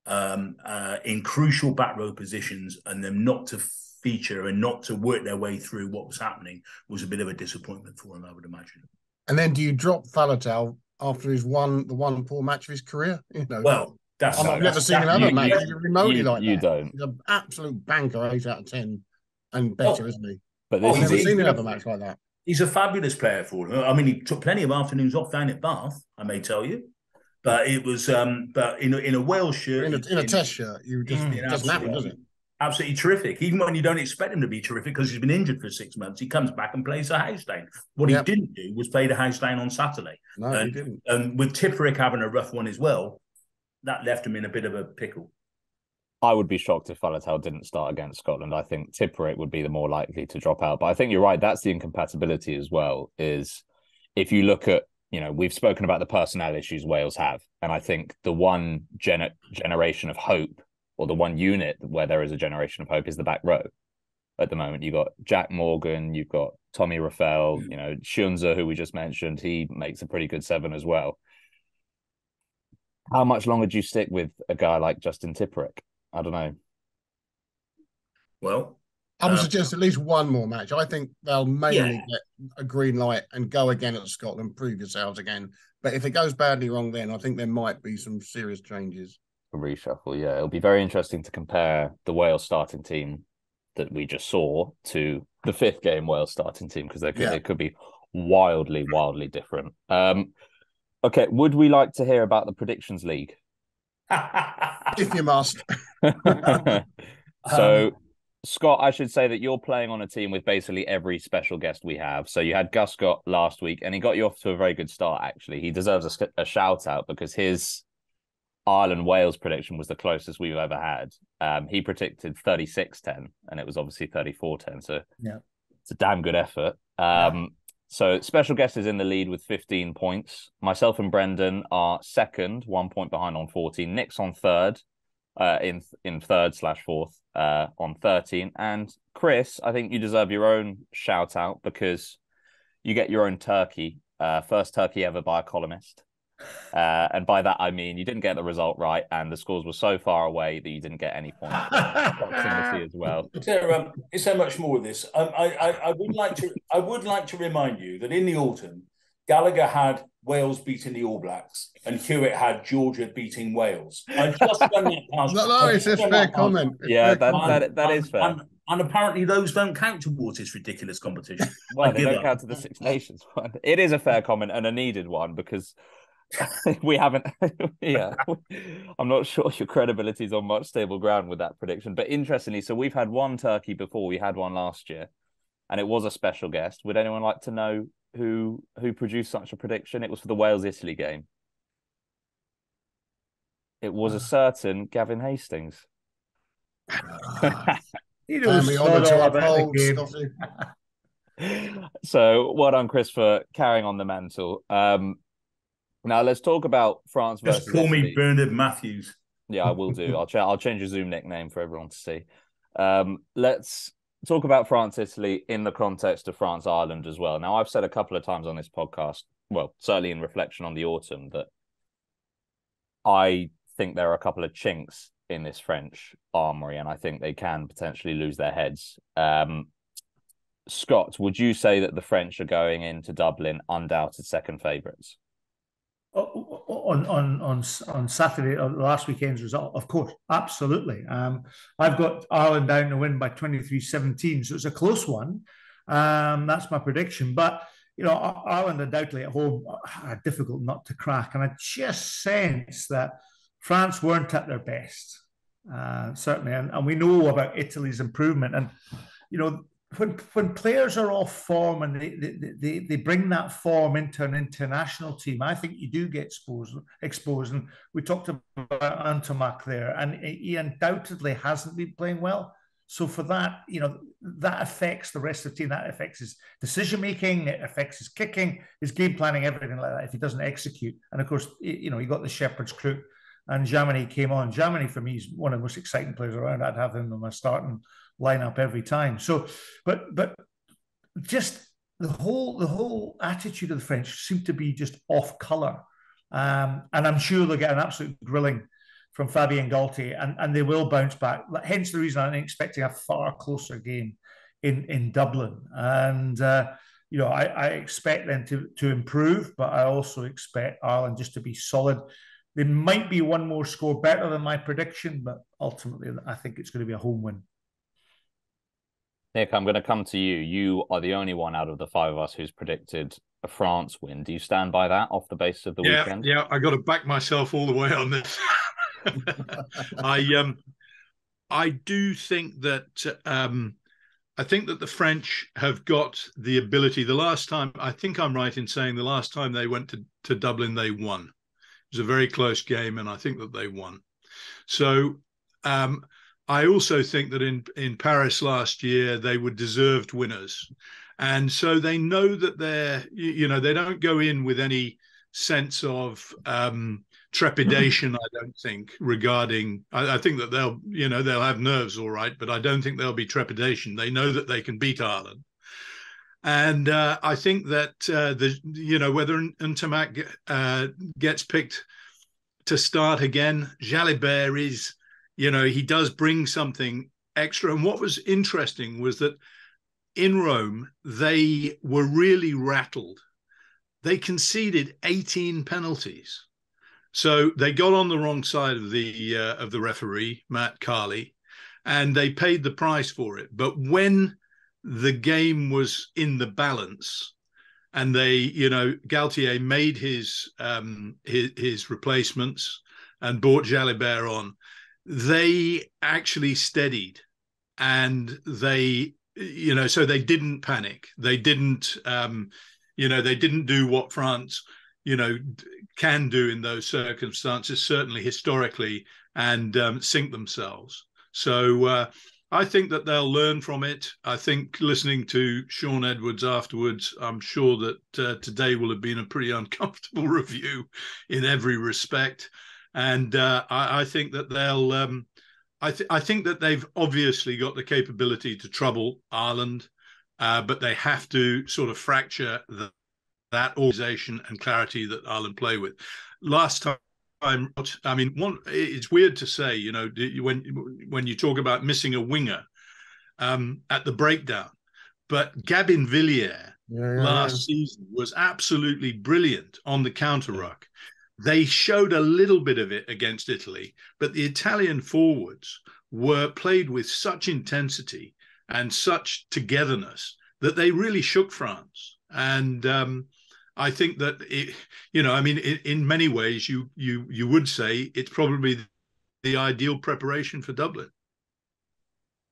in crucial back row positions and them not to feature and not to work their way through what was happening, was a bit of a disappointment for him, I would imagine. And then do you drop Fallatal after the one poor match of his career? Well, I've never seen him have a match even remotely like you that. don't. He's an absolute banker, 8 out of 10 and better, isn't he? But I've never seen him have a match like that. He's a fabulous player for him. I mean, he took plenty of afternoons off down at Bath, I may tell you. But it was, but in a Wales shirt, in a test shirt, you just it doesn't happen, does it? Absolutely terrific. Even when you don't expect him to be terrific because he's been injured for 6 months, he comes back and plays a house down. What he didn't do was play the house down on Saturday. No, he didn't. And with Tipperick having a rough one as well, that left him in a bit of a pickle. I would be shocked if Faletau didn't start against Scotland. I think Tipperick would be the more likely to drop out. But I think you're right. That's the incompatibility as well, is if you look at, we've spoken about the personnel issues Wales have. And I think the one generation of hope, or the one unit where there is a generation of hope, is the back row. At the moment, you've got Jack Morgan, you've got Tommy Rafael, Shunza, who we just mentioned. He makes a pretty good 7 as well. How much longer do you stick with a guy like Justin Tipperick? I don't know. Well, I would suggest at least one more match. I think they'll mainly get a green light and go again at Scotland, prove yourselves again. But if it goes badly wrong, then I think there might be some serious changes. A reshuffle, yeah. It'll be very interesting to compare the Wales starting team that we just saw to the 5th game Wales starting team, because they could be wildly different. Okay, would we like to hear about the Predictions League? If you must. So, Scott, I should say that you're playing on a team with basically every special guest we have. So you had Gus Scott last week, and he got you off to a very good start, actually. He deserves a shout out because his Ireland-Wales prediction was the closest we've ever had. He predicted 36-10, and it was obviously 34-10. So it's a damn good effort. So special guest is in the lead with 15 points. Myself and Brendan are second, 1 point behind on 14. Nick's on third, in third/4th on 13. And Chris, I think you deserve your own shout out because you get your own turkey, first turkey ever by a columnist. And by that I mean you didn't get the result right, and the scores were so far away that you didn't get any points. Proximity as well. Is there much more of this? I would like to remind you that in the autumn, Gallagher had Wales beating the All Blacks, and Hewett had Georgia beating Wales. I just run that past. No, it's a fair comment. That is fair. And apparently those don't count towards this ridiculous competition. Well, they don't count to the Six Nations one. It is a fair comment and a needed one because we haven't. I'm not sure your credibility is on much stable ground with that prediction. But interestingly, so we've had one turkey before. We had one last year, and it was a special guest. Would anyone like to know who produced such a prediction? It was for the Wales-Italy game. It was a certain Gavin Hastings. So well done, Chris, for carrying on the mantle. Now let's talk about France versus Just call Italy. me Bernard Matthews. Yeah, I will do. I'll change your Zoom nickname for everyone to see. Let's talk about France-Italy in the context of France-Ireland as well. Now, I've said a couple of times on this podcast, well, certainly in reflection on the autumn, that I think there are a couple of chinks in this French armoury, and I think they can potentially lose their heads. Scott, would you say that the French are going into Dublin undoubted second favourites? On Saturday, or last weekend's result, of course, absolutely. I've got Ireland down to win by 23-17, so it's a close one. That's my prediction. But Ireland undoubtedly at home are difficult nut to crack, and I just sense that France weren't at their best, certainly, and we know about Italy's improvement. And when players are off form and they bring that form into an international team, I think you do get exposed. And we talked about Antomac there, and he undoubtedly hasn't been playing well. So for that, that affects the rest of the team. That affects his decision making. It affects his kicking, his game planning, everything like that. If he doesn't execute, and of course, you got the shepherd's crook, and Jamini came on. Jamini for me is one of the most exciting players around. I'd have him in my starting lineup every time. So, but just the whole attitude of the French seemed to be just off colour, and I'm sure they'll get an absolute grilling from Fabien Galtier, and they will bounce back. Hence the reason I'm expecting a far closer game in Dublin. And I expect them to improve, but I also expect Ireland just to be solid. They might be one more score better than my prediction, but ultimately, I think it's going to be a home win. Nick, I'm going to come to you. You are the only one out of the five of us who's predicted a France win. Do you stand by that off the basis of the weekend? Yeah, I got to back myself all the way on this. I do think that I think that the French have got the ability. The last time, I think I'm right in saying the last time they went to Dublin, they won. It was a very close game, and I think that they won. So I also think that in Paris last year, they were deserved winners. And so they know that they don't go in with any sense of trepidation, I don't think, regarding, I think that they'll have nerves all right, but I don't think there'll be trepidation. They know that they can beat Ireland. And I think that, whether Ntamak gets picked to start again, Jalibert is, he does bring something extra. And what was interesting was that in Rome, they were really rattled. They conceded 18 penalties. So they got on the wrong side of the referee, Matt Carley, and they paid the price for it. But when the game was in the balance and Galtier made his replacements and brought Jalibert on, they actually steadied, and so they didn't panic. They didn't, they didn't do what France, can do in those circumstances, certainly historically, and sink themselves. So I think that they'll learn from it. I think listening to Sean Edwards afterwards, I'm sure that today will have been a pretty uncomfortable review in every respect. And I think that they'll. I think that they've obviously got the capability to trouble Ireland, but they have to sort of fracture that organisation and clarity that Ireland play with. Last time, I mean, it's weird to say, when you talk about missing a winger at the breakdown, but Gabin Villiers last season was absolutely brilliant on the counter-ruck. They showed a little bit of it against Italy, but the Italian forwards were played with such intensity and such togetherness that they really shook France. And I think that, in many ways, you would say it's probably the ideal preparation for Dublin.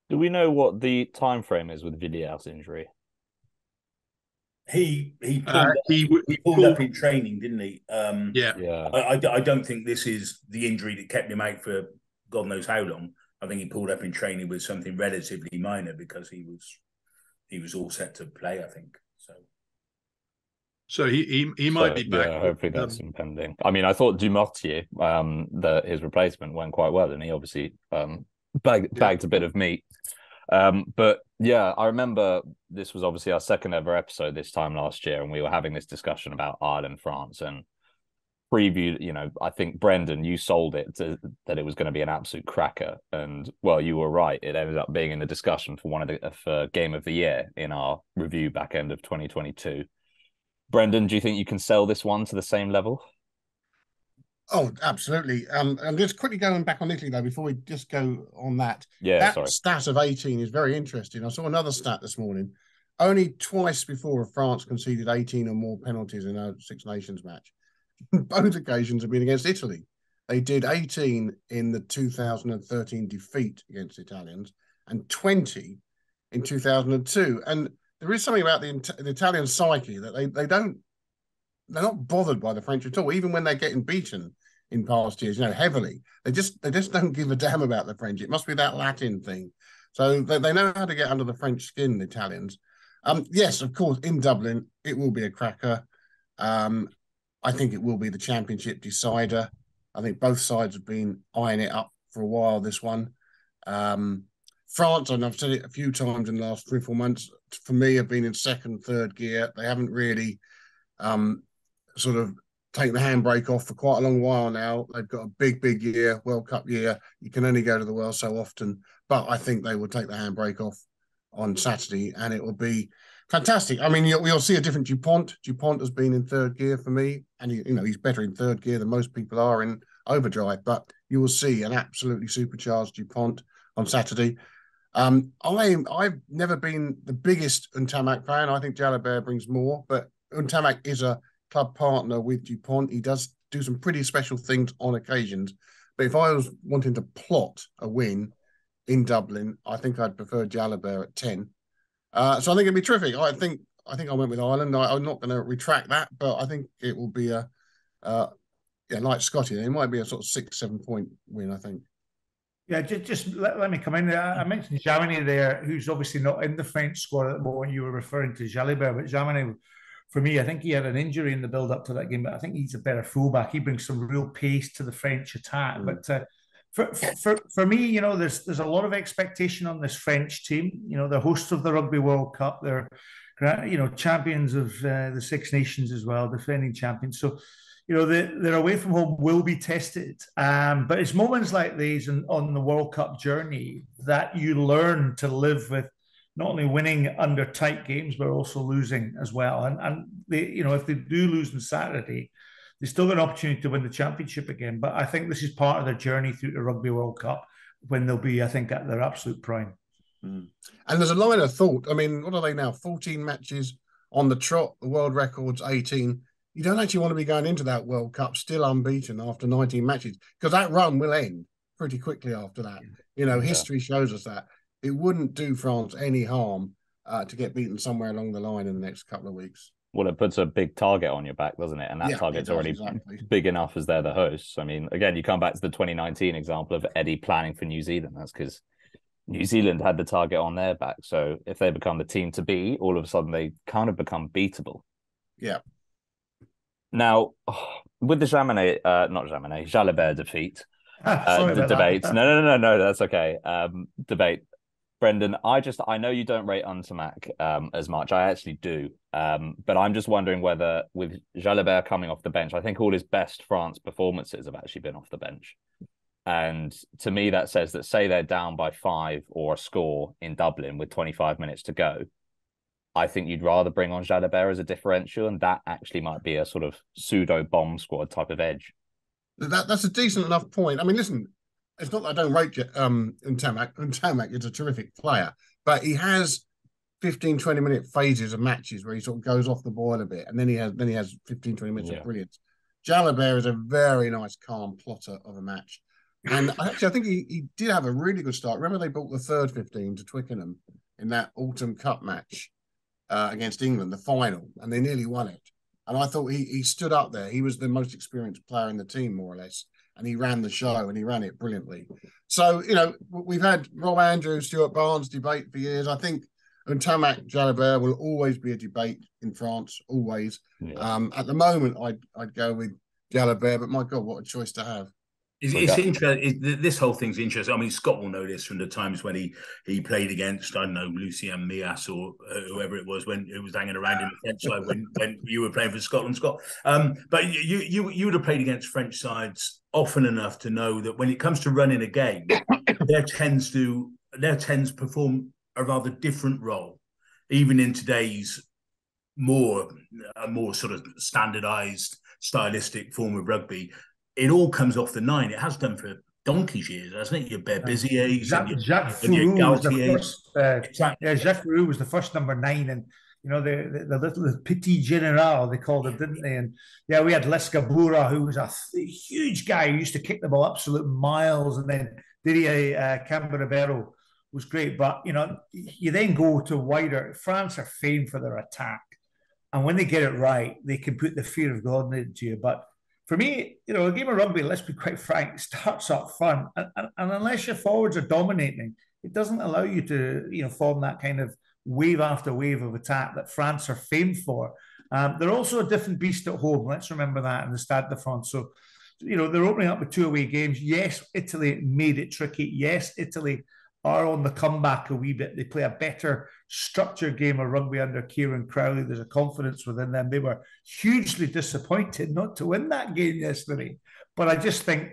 Do we know what the time frame is with Villiers' injury? He pulled up in training, didn't he? Yeah. I don't think this is the injury that kept him out for God knows how long. I think he pulled up in training with something relatively minor because he was all set to play, I think. So he might be back. Yeah, hopefully that's impending. I mean, I thought Dumortier, his replacement, went quite well, and he obviously bagged a bit of meat. But yeah, I remember this was obviously our second ever episode this time last year, and we were having this discussion about Ireland, France, and previewed. I think Brendan, you sold it that it was going to be an absolute cracker, and well, you were right. It ended up being in the discussion for game of the year in our review back end of 2022. Brendan, do you think you can sell this one to the same level? Oh, absolutely. I'm just quickly going back on Italy, though, before we just go on that. Yeah, that stat of 18 is very interesting. I saw another stat this morning. Only twice before France conceded 18 or more penalties in a Six Nations match. Both occasions have been against Italy. They did 18 in the 2013 defeat against the Italians and 20 in 2002. And there is something about the Italian psyche that they're not bothered by the French at all, even when they're getting beaten in past years, heavily. They just don't give a damn about the French. It must be that Latin thing. So they know how to get under the French skin, the Italians. Yes, of course, in Dublin, it will be a cracker. I think it will be the championship decider. I think both sides have been eyeing it up for a while, this one. France, and I've said it a few times in the last 3 or 4 months, for me, have been in second, third gear. They haven't really sort of taken the handbrake off for quite a long while now. They've got a big year, World Cup year. You can only go to the World so often, but I think they will take the handbrake off on Saturday, and it will be Fantastic. I mean, you'll see a different Dupont. Dupont has been in third gear for me, and he's better in third gear than most people are in overdrive. But you will see an absolutely supercharged Dupont on Saturday. I've never been the biggest Ntamak fan. I think Jalabert brings more, but Ntamak is a club partner with Dupont. He does do some pretty special things on occasions. But if I was wanting to plot a win in Dublin, I think I'd prefer Jalabert at 10. So I think it'd be terrific. I think I went with Ireland. I'm not going to retract that, but I think it will be like Scotty. It might be a sort of 6-7 point win, I think. Yeah, just let me come in there. I mentioned Jamini there, who's obviously not in the French squad at the moment. You were referring to Jalibert, but Jamini, for me, I think he had an injury in the build-up to that game, but I think he's a better fullback. He brings some real pace to the French attack. But for me, there's a lot of expectation on this French team. They're hosts of the Rugby World Cup. They're champions of the Six Nations as well, defending champions. So their away from home will be tested. But it's moments like these on the World Cup journey that you learn to live with not only winning under tight games, but also losing as well. And they, if they do lose on Saturday, they still got an opportunity to win the championship again. But I think this is part of their journey through the Rugby World Cup when they'll be, I think, at their absolute prime. And there's a line of thought. I mean, what are they now? 14 matches on the trot. The world record's 18. You don't actually want to be going into that World Cup still unbeaten after 19 matches, because that run will end pretty quickly after that. History shows us that. It wouldn't do France any harm to get beaten somewhere along the line in the next couple of weeks. Well, it puts a big target on your back, doesn't it? And that target's already big enough as they're the hosts. I mean, again, you come back to the 2019 example of Eddie planning for New Zealand. That's because New Zealand had the target on their back. So if they become the team to beat, all of a sudden they kind of become beatable. Yeah. Now, with the Jalabert defeat, the debate. That. No, that's okay. Debate. Brendan, I know you don't rate Ntamak as much. I actually do. But I'm just wondering whether with Jalabert coming off the bench, I think all his best France performances have actually been off the bench. And to me, that says that, say they're down by 5 or a score in Dublin with 25 minutes to go, I think you'd rather bring on Jalabert as a differential, and that actually might be a sort of pseudo bomb squad type of edge. That's a decent enough point. I mean, listen, it's not that I don't rate Ntamak. Ntamak is a terrific player, but he has 15, 20-minute phases of matches where he sort of goes off the boil a bit, and then he has 15, 20 minutes of brilliance. Jalabert is a very nice, calm plotter of a match. And actually, I think he did have a really good start. Remember, they brought the third 15 to Twickenham in that Autumn Cup match against England, the final, and they nearly won it. And I thought he stood up there. He was the most experienced player in the team, more or less. And he ran the show, and he ran it brilliantly. So, we've had Rob Andrews, Stuart Barnes debate for years. I think Ntamak Jalabert will always be a debate in France, always. Yeah. At the moment, I'd go with Jalabert, but my God, what a choice to have. It's interesting. This whole thing's interesting. I mean, Scott will know this from the times when he played against, I don't know, Lucien Mias or whoever it was when it was hanging around in the French side when you were playing for Scotland, Scott. But you would have played against French sides often enough to know that when it comes to running a game, their tens perform a rather different role, even in today's more sort of standardized stylistic form of rugby. It all comes off the 9. It has done for donkey's years, hasn't it? Your Berbiziers, Jacques Fouroux was the first. Jacques Fouroux was the first number 9, and the Petit General they called it, didn't they? And we had Lescabura, who was a huge guy who used to kick the ball absolute miles, and then Didier Camberabero was great. But you then go to wider. France are famed for their attack, and when they get it right, they can put the fear of God into you. But for me, a game of rugby, let's be quite frank, starts up front. And unless your forwards are dominating, it doesn't allow you to, form that kind of wave after wave of attack that France are famed for. They're also a different beast at home. Let's remember that in the Stade de France. So, they're opening up with 2 away games. Yes, Italy made it tricky. Yes, Italy are on the comeback a wee bit. They play a better structured game of rugby under Kieran Crowley. There's a confidence within them. They were hugely disappointed not to win that game yesterday. But I just think,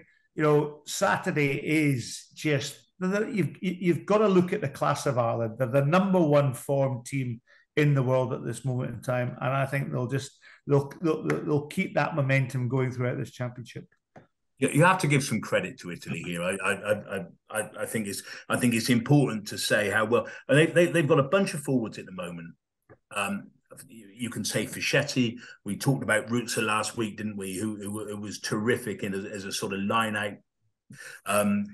Saturday is just, you've got to look at the class of Ireland. They're the number 1 form team in the world at this moment in time, and I think they'll keep that momentum going throughout this championship. You have to give some credit to Italy here. I think it's important to say how well they've got a bunch of forwards at the moment. You can say Fischetti. We talked about Rutzer last week, didn't we? Who was terrific as a sort of line out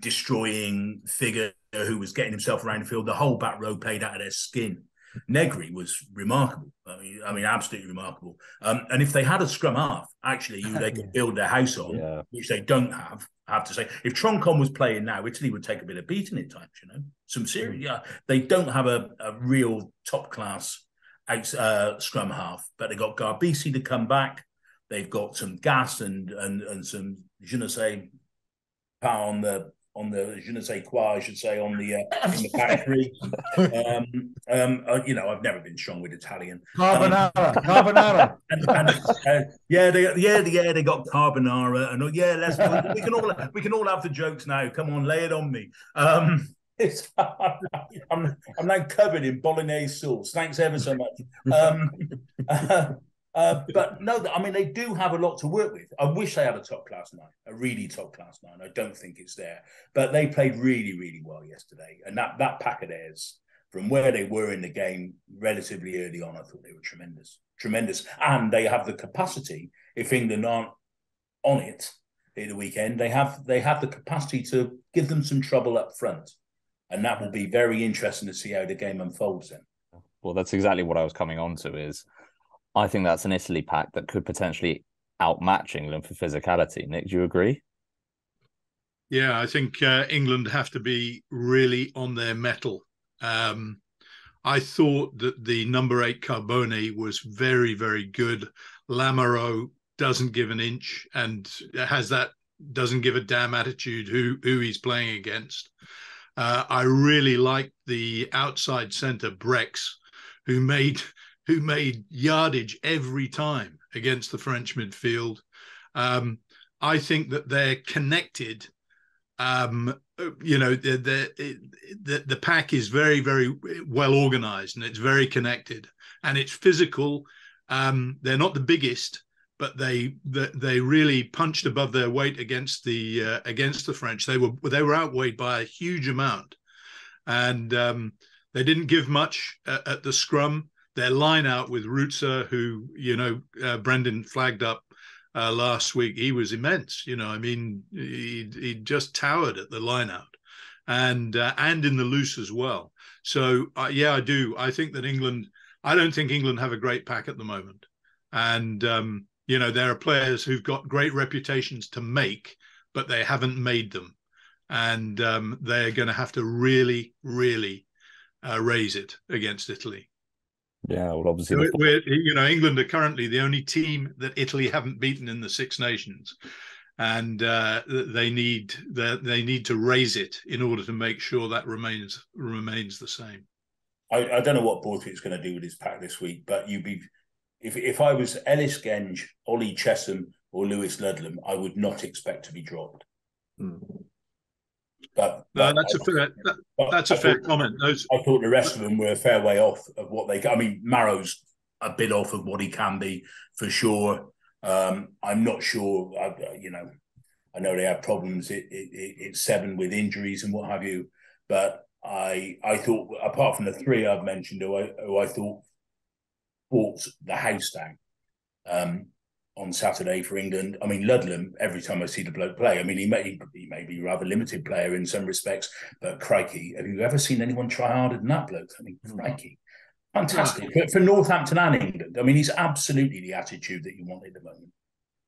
destroying figure who was getting himself around the field. The whole back row played out of their skin. Negri was remarkable. I mean, absolutely remarkable. And if they had a scrum half, actually, they could build their house on, which they don't have. I have to say, if Troncon was playing now, Italy would take a bit of beating at times. Some serious. Yeah, they don't have a real top class scrum half, but they got Garbisi to come back. They've got some gas and some je ne sais pas on the je ne sais quoi, I should say, on the back three. I've never been strong with Italian. Carbonara. They got carbonara, and we can all have the jokes now. Come on, lay it on me. I'm now covered in bolognese sauce. Thanks ever so much. But no, I mean, they do have a lot to work with. I wish they had a top-class nine, a really top-class nine. I don't think it's there. But they played really, really well yesterday. And that pack of theirs, from where they were in the game relatively early on, I thought they were tremendous. Tremendous. And they have the capacity, if England aren't on it at the weekend, they have the capacity to give them some trouble up front. And that will be very interesting to see how the game unfolds then. Well, that's exactly what I was coming on to is I think that's an Italy pack that could potentially outmatch England for physicality. Nick, do you agree? Yeah, I think England have to be really on their mettle. I thought that the number 8 Carbone was very, very good. Lamaro doesn't give an inch and doesn't give a damn attitude who he's playing against. I really like the outside centre, Brex, who made yardage every time against the French midfield. I think that they're connected. The pack is very, very well organized and it's very connected and it's physical. They're not the biggest, but they really punched above their weight against the French. They were outweighed by a huge amount, and they didn't give much at the scrum. Their line out with Rutzer, who Brendan flagged up last week, he was immense. He just towered at the line out, and in the loose as well. So I do. I think that England. I don't think England have a great pack at the moment, and there are players who've got great reputations to make, but they haven't made them, and they're going to have to really, really raise it against Italy. Yeah, well, obviously, England are currently the only team that Italy haven't beaten in the Six Nations, and they need to raise it in order to make sure that remains the same. I don't know what Borthwick's going to do with his pack this week, but if I was Ellis Genge, Ollie Chesham, or Lewis Ludlam, I would not expect to be dropped. But that's a fair comment. I thought the rest of them were a fair way off of what they. I mean, Marrow's a bit off of what he can be for sure. I'm not sure. I know they have problems at 7 with injuries and what have you, but I thought apart from the 3 I've mentioned, who I thought brought the house down on Saturday for England. I mean, Ludlam, every time I see the bloke play, I mean, he may be a rather limited player in some respects, but crikey, have you ever seen anyone try harder than that bloke? I mean, crikey. Fantastic. For Northampton and England. I mean, he's absolutely the attitude that you want at the moment.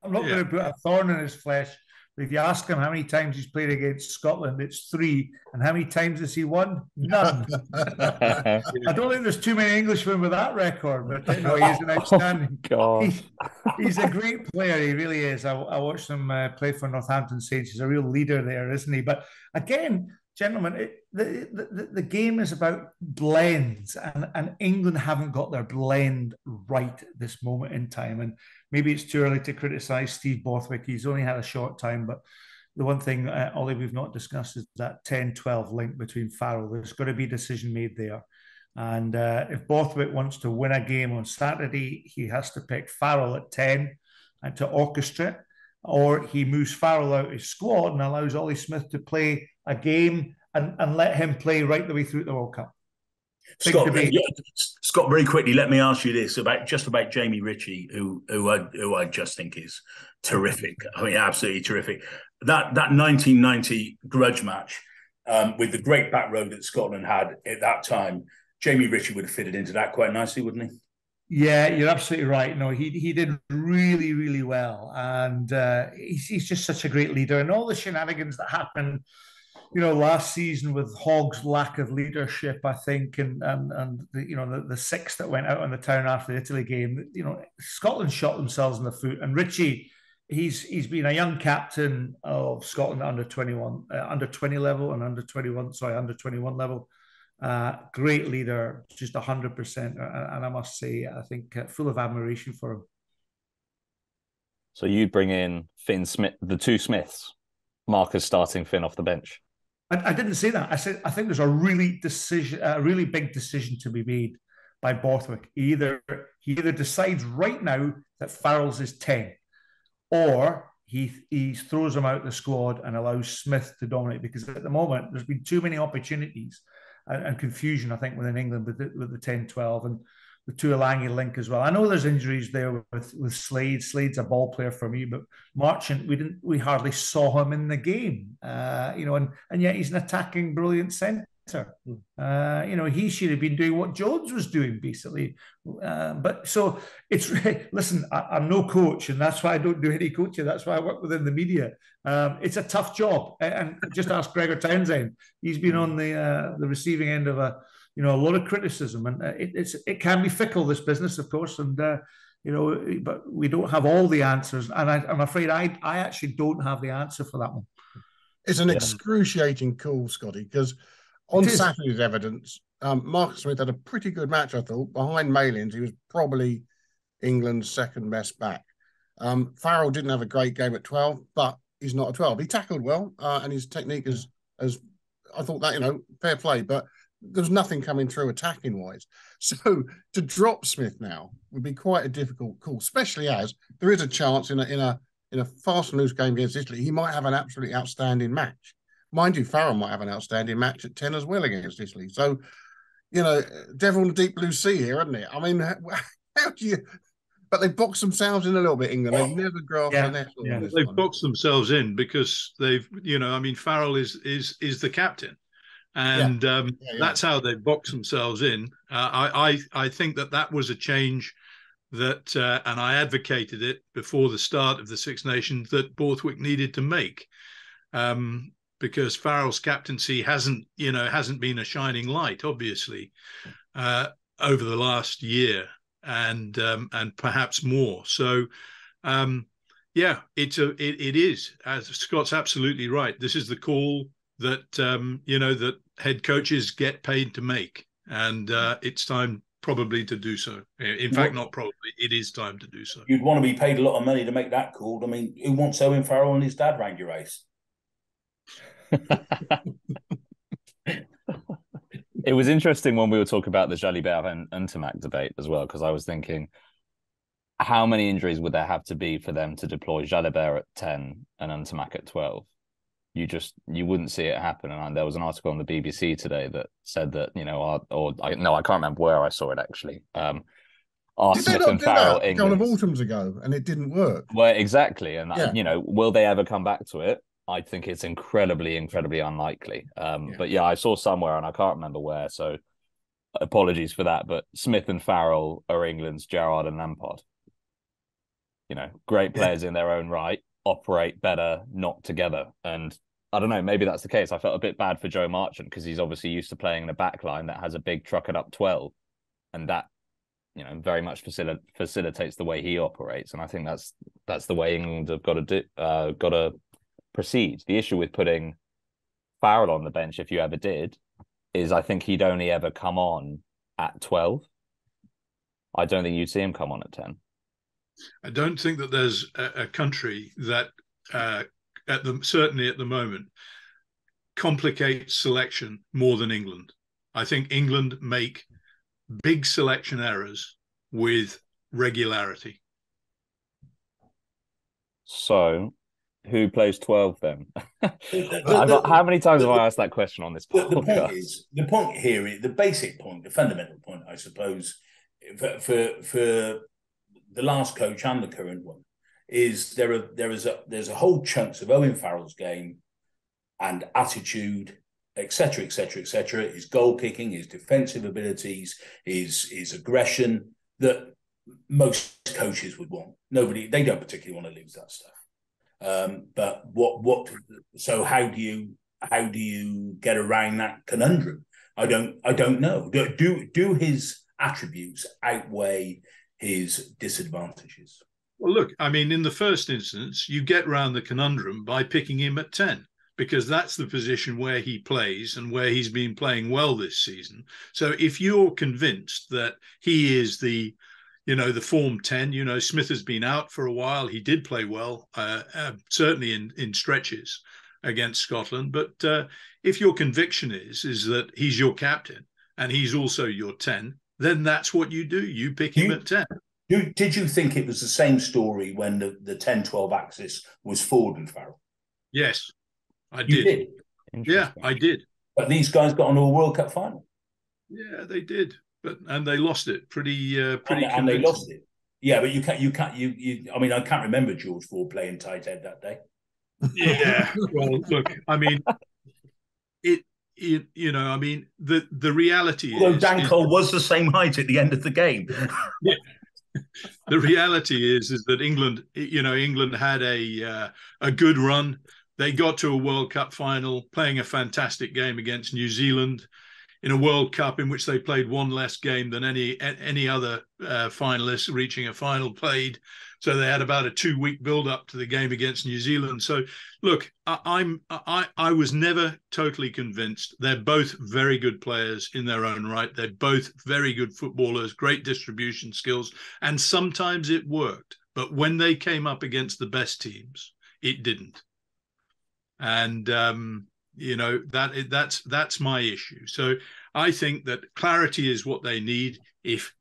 I'm not going to put a thorn in his flesh, but if you ask him how many times he's played against Scotland, it's 3. And how many times has he won? None. I don't think there's too many Englishmen with that record, but no, he's an outstanding. He's a great player. He really is. I watched him play for Northampton Saints. He's a real leader there, isn't he? But again, gentlemen, the game is about blends, and England haven't got their blend right at this moment in time. And maybe it's too early to criticise Steve Borthwick. He's only had a short time, but the one thing, Ollie, we've not discussed is that 10-12 link between Farrell. There's got to be a decision made there. And if Borthwick wants to win a game on Saturday, he has to pick Farrell at 10 and to orchestrate, or he moves Farrell out of his squad and allows Ollie Smith to play a game and let him play right the way through the World Cup. Scott, very quickly, let me ask you this about Jamie Ritchie, who I just think is terrific. I mean, absolutely terrific. That 1990 grudge match with the great back row that Scotland had at that time, Jamie Ritchie would have fitted into that quite nicely, wouldn't he? Yeah, you're absolutely right. No, he did really, really well, and he's just such a great leader. And all the shenanigans that happened, last season with Hogg's lack of leadership, I think, and the six that went out on the town after the Italy game, Scotland shot themselves in the foot. And Ritchie, he's been a young captain of Scotland under 21, under 20 level and under 21 level. Great leader, just 100%, and I must say, I think full of admiration for him. So you bring in Finn Smith, the two Smiths, Marcus starting Finn off the bench. I didn't say that. I said I think there's a really big decision to be made by Borthwick. He either decides right now that Farrell's is 10, or he throws him out of the squad and allows Smith to dominate, because at the moment there's been too many opportunities and confusion, I think, within England with the 10-12 and the Tuolangi link as well. I know there's injuries there with Slade. Slade's a ball player for me, but Marchant, we hardly saw him in the game. And yet he's an attacking, brilliant centre. He should have been doing what Jones was doing, basically. But so it's listen, I'm no coach, and that's why I don't do any coaching. That's why I work within the media. It's a tough job, and just ask Gregor Townsend. He's been on the receiving end of a lot of criticism, and it can be fickle, this business, of course, and but we don't have all the answers, and I'm afraid I actually don't have the answer for that one. It's an excruciating call, Scotty, because on Saturday's evidence, Marcus Smith had a pretty good match, I thought. Behind Malins, he was probably England's second best back. Farrell didn't have a great game at 12, but he's not a 12. He tackled well, and his technique is, I thought that, fair play, but there's nothing coming through attacking wise. So to drop Smith now would be quite a difficult call, especially as there is a chance in a fast and loose game against Italy, he might have an absolutely outstanding match. Mind you, Farrell might have an outstanding match at 10 as well against Italy. So, devil in the deep blue sea here, isn't it? I mean, how do you... But they've boxed themselves in a little bit, England. They've never grafted the net. Yeah. They've boxed themselves in because they've, Farrell is the captain. And that's how they boxed themselves in. I think that was a change that, and I advocated it before the start of the Six Nations, that Borthwick needed to make. Because Farrell's captaincy hasn't been a shining light, obviously, over the last year and perhaps more. So, it is, as Scott's absolutely right. This is the call that that head coaches get paid to make, and it's time probably to do so. In fact, not probably, it is time to do so. You'd want to be paid a lot of money to make that call. I mean, who wants Owen Farrell and his dad round your race? It was interesting when we were talking about the Jalibert and Ntamak debate as well, because I was thinking, how many injuries would there have to be for them to deploy Jalibert at 10 and Ntamak at 12? You wouldn't see it happen. And there was an article on the BBC today that said that, I can't remember where I saw it actually. Did Smith and Farrell a couple of autumns ago and it didn't work? Well, exactly. And, will they ever come back to it? I think it's incredibly, incredibly unlikely. But I saw somewhere and I can't remember where. So apologies for that. But Smith and Farrell are England's Gerrard and Lampard. Great players in their own right, operate better not together. And I don't know, maybe that's the case. I felt a bit bad for Joe Marchant because he's obviously used to playing in a back line that has a big truck at up 12. And that, very much facilitates the way he operates. And I think that's the way England have got to proceed. The issue with putting Farrell on the bench, if you ever did, is I think he'd only ever come on at 12. I don't think you'd see him come on at 10. I don't think that there's a country that, certainly at the moment, complicates selection more than England. I think England make big selection errors with regularity. So, who plays 12 then? How many times have I asked that question on this podcast? The point here, the basic point, the fundamental point, I suppose, for the last coach and the current one, is there's a whole chunks of Owen Farrell's game and attitude, etc., etc., etc., his goal kicking, his defensive abilities, his aggression that most coaches would want. They don't particularly want to lose that stuff. But so how do you get around that conundrum? I don't know. Do his attributes outweigh his disadvantages? Well, look, I mean, in the first instance, you get around the conundrum by picking him at 10, because that's the position where he plays and where he's been playing well this season. So if you're convinced that he is the form 10, Smith has been out for a while. He did play well, certainly in stretches against Scotland. But if your conviction is that he's your captain and he's also your 10, then that's what you do. You pick him at 10. Did you think it was the same story when the 10-12 axis was Ford and Farrell? Yes, I did. You did? Yeah, I did. But these guys got on to a World Cup final. Yeah, they did. And they lost it pretty and they lost it. Yeah, but you can't. I mean, I can't remember George Ford playing tight head that day. Yeah. Well, look, I mean, I mean, the reality Although Dan Cole was the same height at the end of the game. Yeah. The reality is that England had a good run. They got to a World Cup final, playing a fantastic game against New Zealand in a World Cup in which they played one less game than any other finalists reaching a final played. So they had about a 2-week build-up to the game against New Zealand. So, look, I was never totally convinced. They're both very good players in their own right. They're both very good footballers, great distribution skills, and sometimes it worked. But when they came up against the best teams, it didn't. And that's my issue. So I think that clarity is what they need. If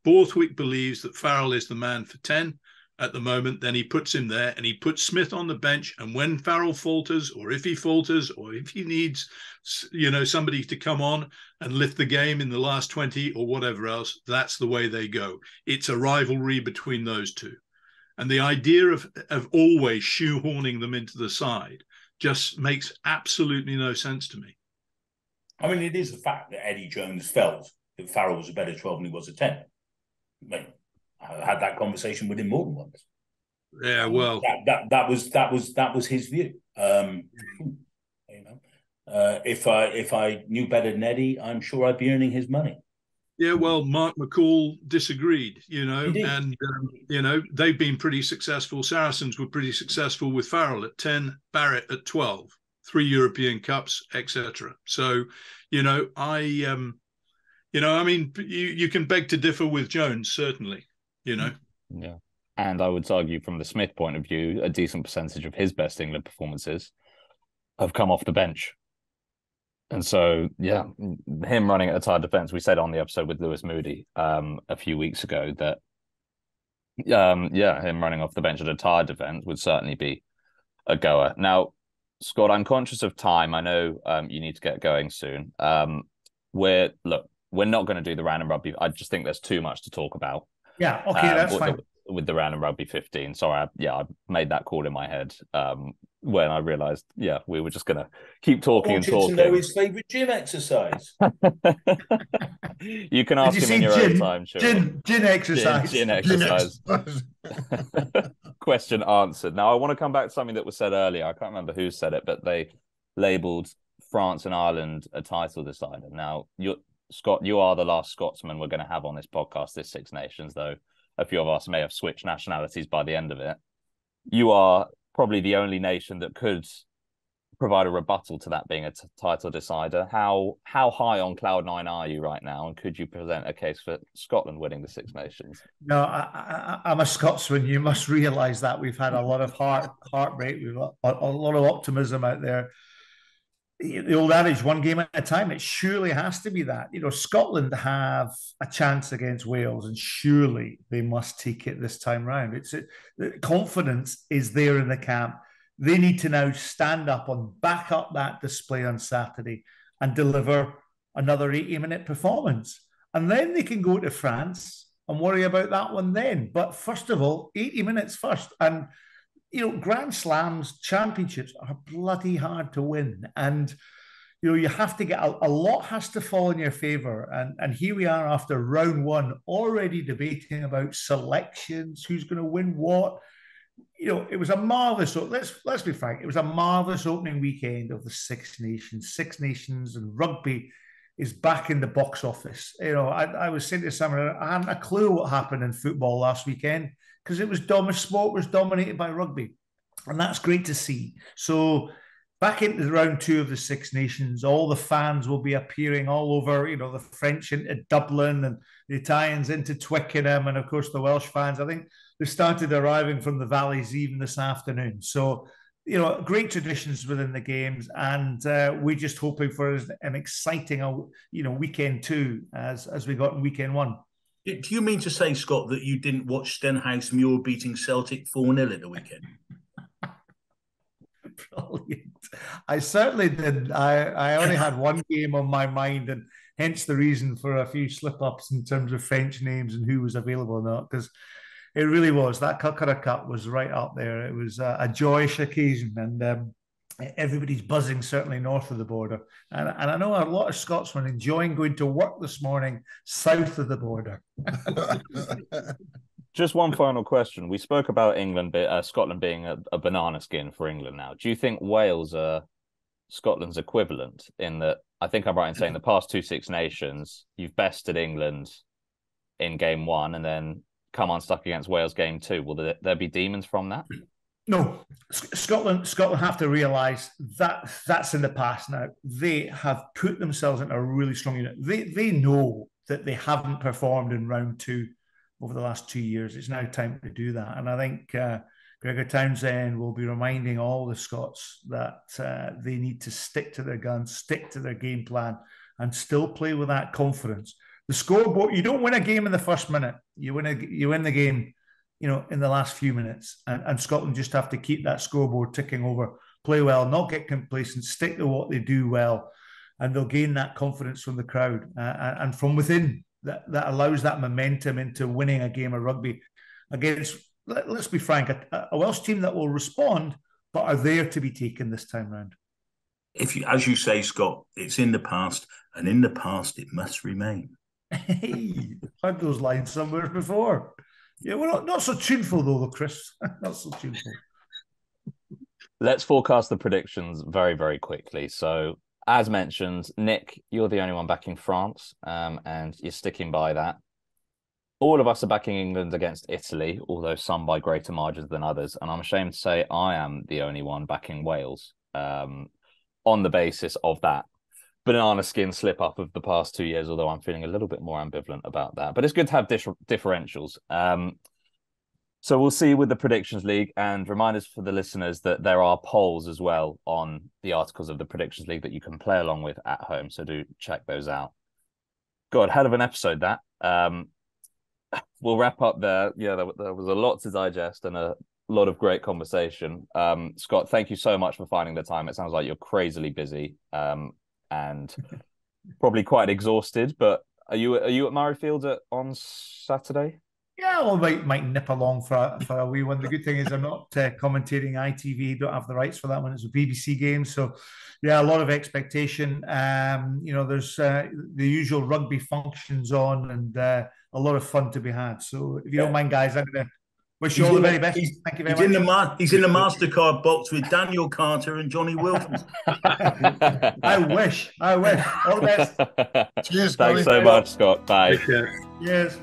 Borthwick believes that Farrell is the man for 10 at the moment, then he puts him there and he puts Smith on the bench. And when Farrell falters, or if he falters, or if he needs, somebody to come on and lift the game in the last 20 or whatever else, that's the way they go. It's a rivalry between those two. And the idea of always shoehorning them into the side just makes absolutely no sense to me. I mean, it is a fact that Eddie Jones felt that Farrell was a better 12 than he was a 10. I mean, I had that conversation with him more than once. Yeah, well, that was his view. If I knew better than Eddie, I'm sure I'd be earning his money. Yeah, well, Mark McCall disagreed, and they've been pretty successful. Saracens were pretty successful with Farrell at 10, Barrett at 12, 3 European Cups, etc. So, I mean, you can beg to differ with Jones, certainly, Yeah. And I would argue from the Smith point of view, a decent percentage of his best England performances have come off the bench. And so, yeah, him running at a tight defence, we said on the episode with Lewis Moody a few weeks ago that, him running off the bench at a tight defence would certainly be a goer. Now, Scott, I'm conscious of time. I know you need to get going soon. We're not going to do the random rugby. I just think there's too much to talk about. Yeah, okay, that's fine. With the random rugby 15. Sorry, I made that call in my head when I realised, we were just going to keep talking and talking. To know his favourite gym exercise. You can ask him in your own time, sure. Gin exercise. Gin exercise. Question answered. Now, I want to come back to something that was said earlier. I can't remember who said it, but they labelled France and Ireland a title decider. Now, Scott, you are the last Scotsman we're going to have on this podcast, this Six Nations, though a few of us may have switched nationalities by the end of it. You are probably the only nation that could provide a rebuttal to that being a title decider. How high on cloud nine are you right now? And could you present a case for Scotland winning the Six Nations? No, I'm a Scotsman. You must realise that we've had a lot of heartbreak. We've got a lot of optimism out there. the old adage, one game at a time. It surely has to be that. Scotland have a chance against Wales, and surely they must take it this time round. The confidence is there in the camp. They need to now stand up and back up that display on Saturday and deliver another 80-minute performance. And then they can go to France and worry about that one then. But first of all, 80 minutes first. And Grand Slams, championships are bloody hard to win. And, you have to get a lot has to fall in your favour. And here we are after round one, already debating about selections, who's going to win what. It was a marvellous, let's be frank, it was a marvellous opening weekend of the Six Nations. Six Nations and rugby is back in the box office. I was saying to someone, I hadn't a clue what happened in football last weekend, because sport was dominated by rugby. And that's great to see. So back into round two of the Six Nations, all the fans will be appearing all over, the French into Dublin and the Italians into Twickenham. And of course, the Welsh fans, I think they started arriving from the valleys even this afternoon. So, great traditions within the games. And we're just hoping for an exciting, weekend two as we got in weekend one. Do you mean to say, Scott, that you didn't watch Stenhouse Muir beating Celtic 4-0 at the weekend? Brilliant. I certainly didn't. I only had one game on my mind, and hence the reason for a few slip-ups in terms of French names and who was available or not, because it really was. That Calcutta Cup was right up there. It was a joyous occasion, and everybody's buzzing, certainly north of the border. And I know a lot of Scotsmen enjoying going to work this morning south of the border. Just one final question. We spoke about Scotland being a banana skin for England now. Do you think Wales are Scotland's equivalent in that, I think I'm right in saying the past two Six Nations, you've bested England in game one and then come unstuck against Wales game two. Will there be demons from that? No. Scotland have to realise that that's in the past now. They have put themselves in a really strong unit. They know that they haven't performed in round two over the last 2 years. It's now time to do that. And I think Gregor Townsend will be reminding all the Scots that they need to stick to their guns, stick to their game plan, and still play with that confidence. The scoreboard, you don't win a game in the first minute. You win the game, in the last few minutes. And Scotland just have to keep that scoreboard ticking over, play well, not get complacent, stick to what they do well, and they'll gain that confidence from the crowd and from within. That allows that momentum into winning a game of rugby against, let's be frank, a Welsh team that will respond, but are there to be taken this time round. As you say, Scott, it's in the past, and in the past it must remain. Hey, I've heard those lines somewhere before. Yeah, we're not so tuneful though, Chris. Not so tuneful. Let's forecast the predictions very, very quickly. So, as mentioned, Nick, you're the only one backing France, and you're sticking by that. All of us are backing England against Italy, although some by greater margins than others. And I'm ashamed to say I am the only one backing Wales on the basis of that banana skin slip up of the past 2 years, although I'm feeling a little bit more ambivalent about that. But it's good to have differentials. So we'll see with the Predictions League, and reminders for the listeners that there are polls as well on the articles of the Predictions League that you can play along with at home. So do check those out. God, hell of an episode that. We'll wrap up there. Yeah, there was a lot to digest and a lot of great conversation. Scott, thank you so much for finding the time. It sounds like you're crazily busy and probably quite exhausted, but are you at Murrayfield on Saturday? Yeah, well, might nip along for a wee one. The good thing is I'm not commentating ITV. Don't have the rights for that one. It's a BBC game, so yeah, a lot of expectation. There's the usual rugby functions on, and a lot of fun to be had. So if you don't mind, guys, I'm going to wish you all the very best. Thank you very much. He's in the MasterCard box with Daniel Carter and Johnny Wilkins. I wish. All the best. Cheers, Thanks so much, Scott. Bye. Yes.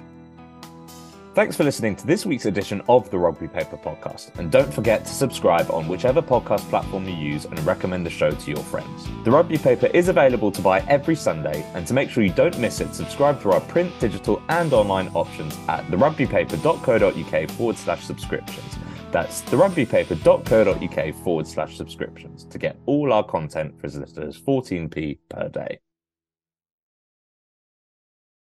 Thanks for listening to this week's edition of the Rugby Paper Podcast. And don't forget to subscribe on whichever podcast platform you use and recommend the show to your friends. The Rugby Paper is available to buy every Sunday, and to make sure you don't miss it, subscribe through our print, digital and online options at therugbypaper.co.uk/subscriptions. That's therugbypaper.co.uk/subscriptions to get all our content for as little as 14p per day.